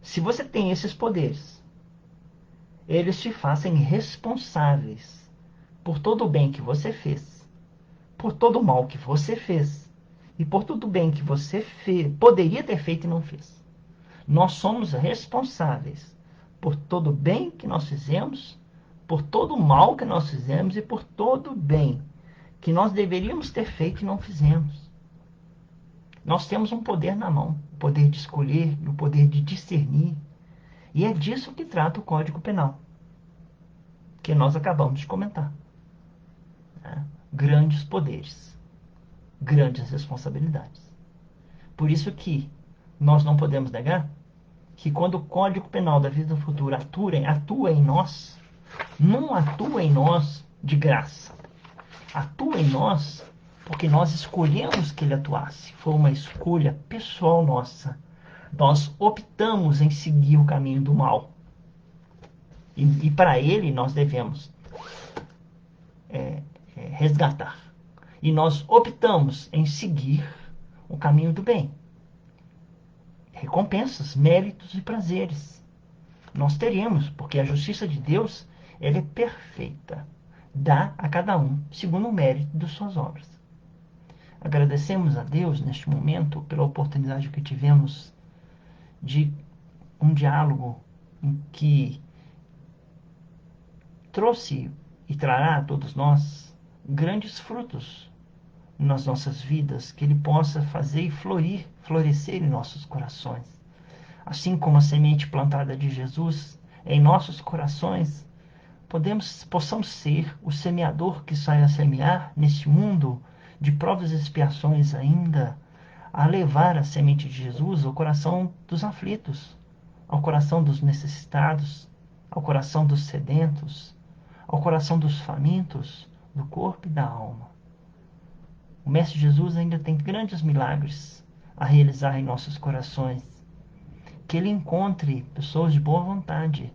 Se você tem esses poderes, eles te fazem responsáveis por todo o bem que você fez, por todo o mal que você fez e por todo o bem que você poderia ter feito e não fez. Nós somos responsáveis por todo o bem que nós fizemos, por todo o mal que nós fizemos e por todo o bem que nós deveríamos ter feito e não fizemos. Nós temos um poder na mão, o poder de escolher, o poder de discernir. E é disso que trata o Código Penal, que nós acabamos de comentar. Né? Grandes poderes, grandes responsabilidades. Por isso que nós não podemos negar que quando o Código Penal da vida futura atua em nós, não atua em nós de graça. Atua em nós porque nós escolhemos que ele atuasse. Foi uma escolha pessoal nossa. Nós optamos em seguir o caminho do mal. E para ele nós devemos resgatar. E nós optamos em seguir o caminho do bem. Recompensas, méritos e prazeres. Nós teremos, porque a justiça de Deus ela é perfeita. Dá a cada um segundo o mérito de suas obras. Agradecemos a Deus neste momento pela oportunidade que tivemos de um diálogo em que trouxe e trará a todos nós grandes frutos nas nossas vidas, que ele possa fazer e florescer em nossos corações. Assim como a semente plantada de Jesus em nossos corações, possamos ser o semeador que sai a semear neste mundo de provas e expiações ainda, a levar a semente de Jesus ao coração dos aflitos, ao coração dos necessitados, ao coração dos sedentos, ao coração dos famintos, do corpo e da alma. O Mestre Jesus ainda tem grandes milagres a realizar em nossos corações. Que ele encontre pessoas de boa vontade,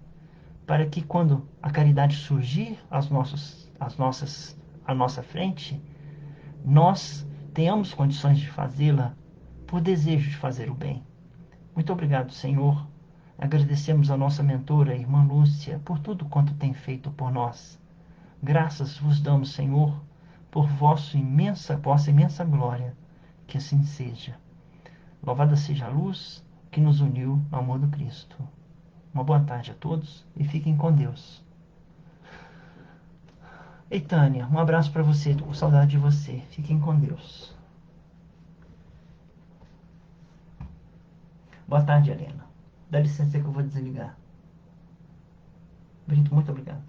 para que quando a caridade surgir à nossa frente, nós tenhamos condições de fazê-la por desejo de fazer o bem. Muito obrigado, Senhor. Agradecemos a nossa mentora, a irmã Lúcia, por tudo quanto tem feito por nós. Graças vos damos, Senhor, por vossa imensa glória. Que assim seja. Louvada seja a luz que nos uniu no amor do Cristo. Uma boa tarde a todos e fiquem com Deus. Ei, Tânia, um abraço para você. Tô com saudade de você. Fiquem com Deus. Boa tarde, Helena. Dá licença que eu vou desligar. Brito, muito obrigado.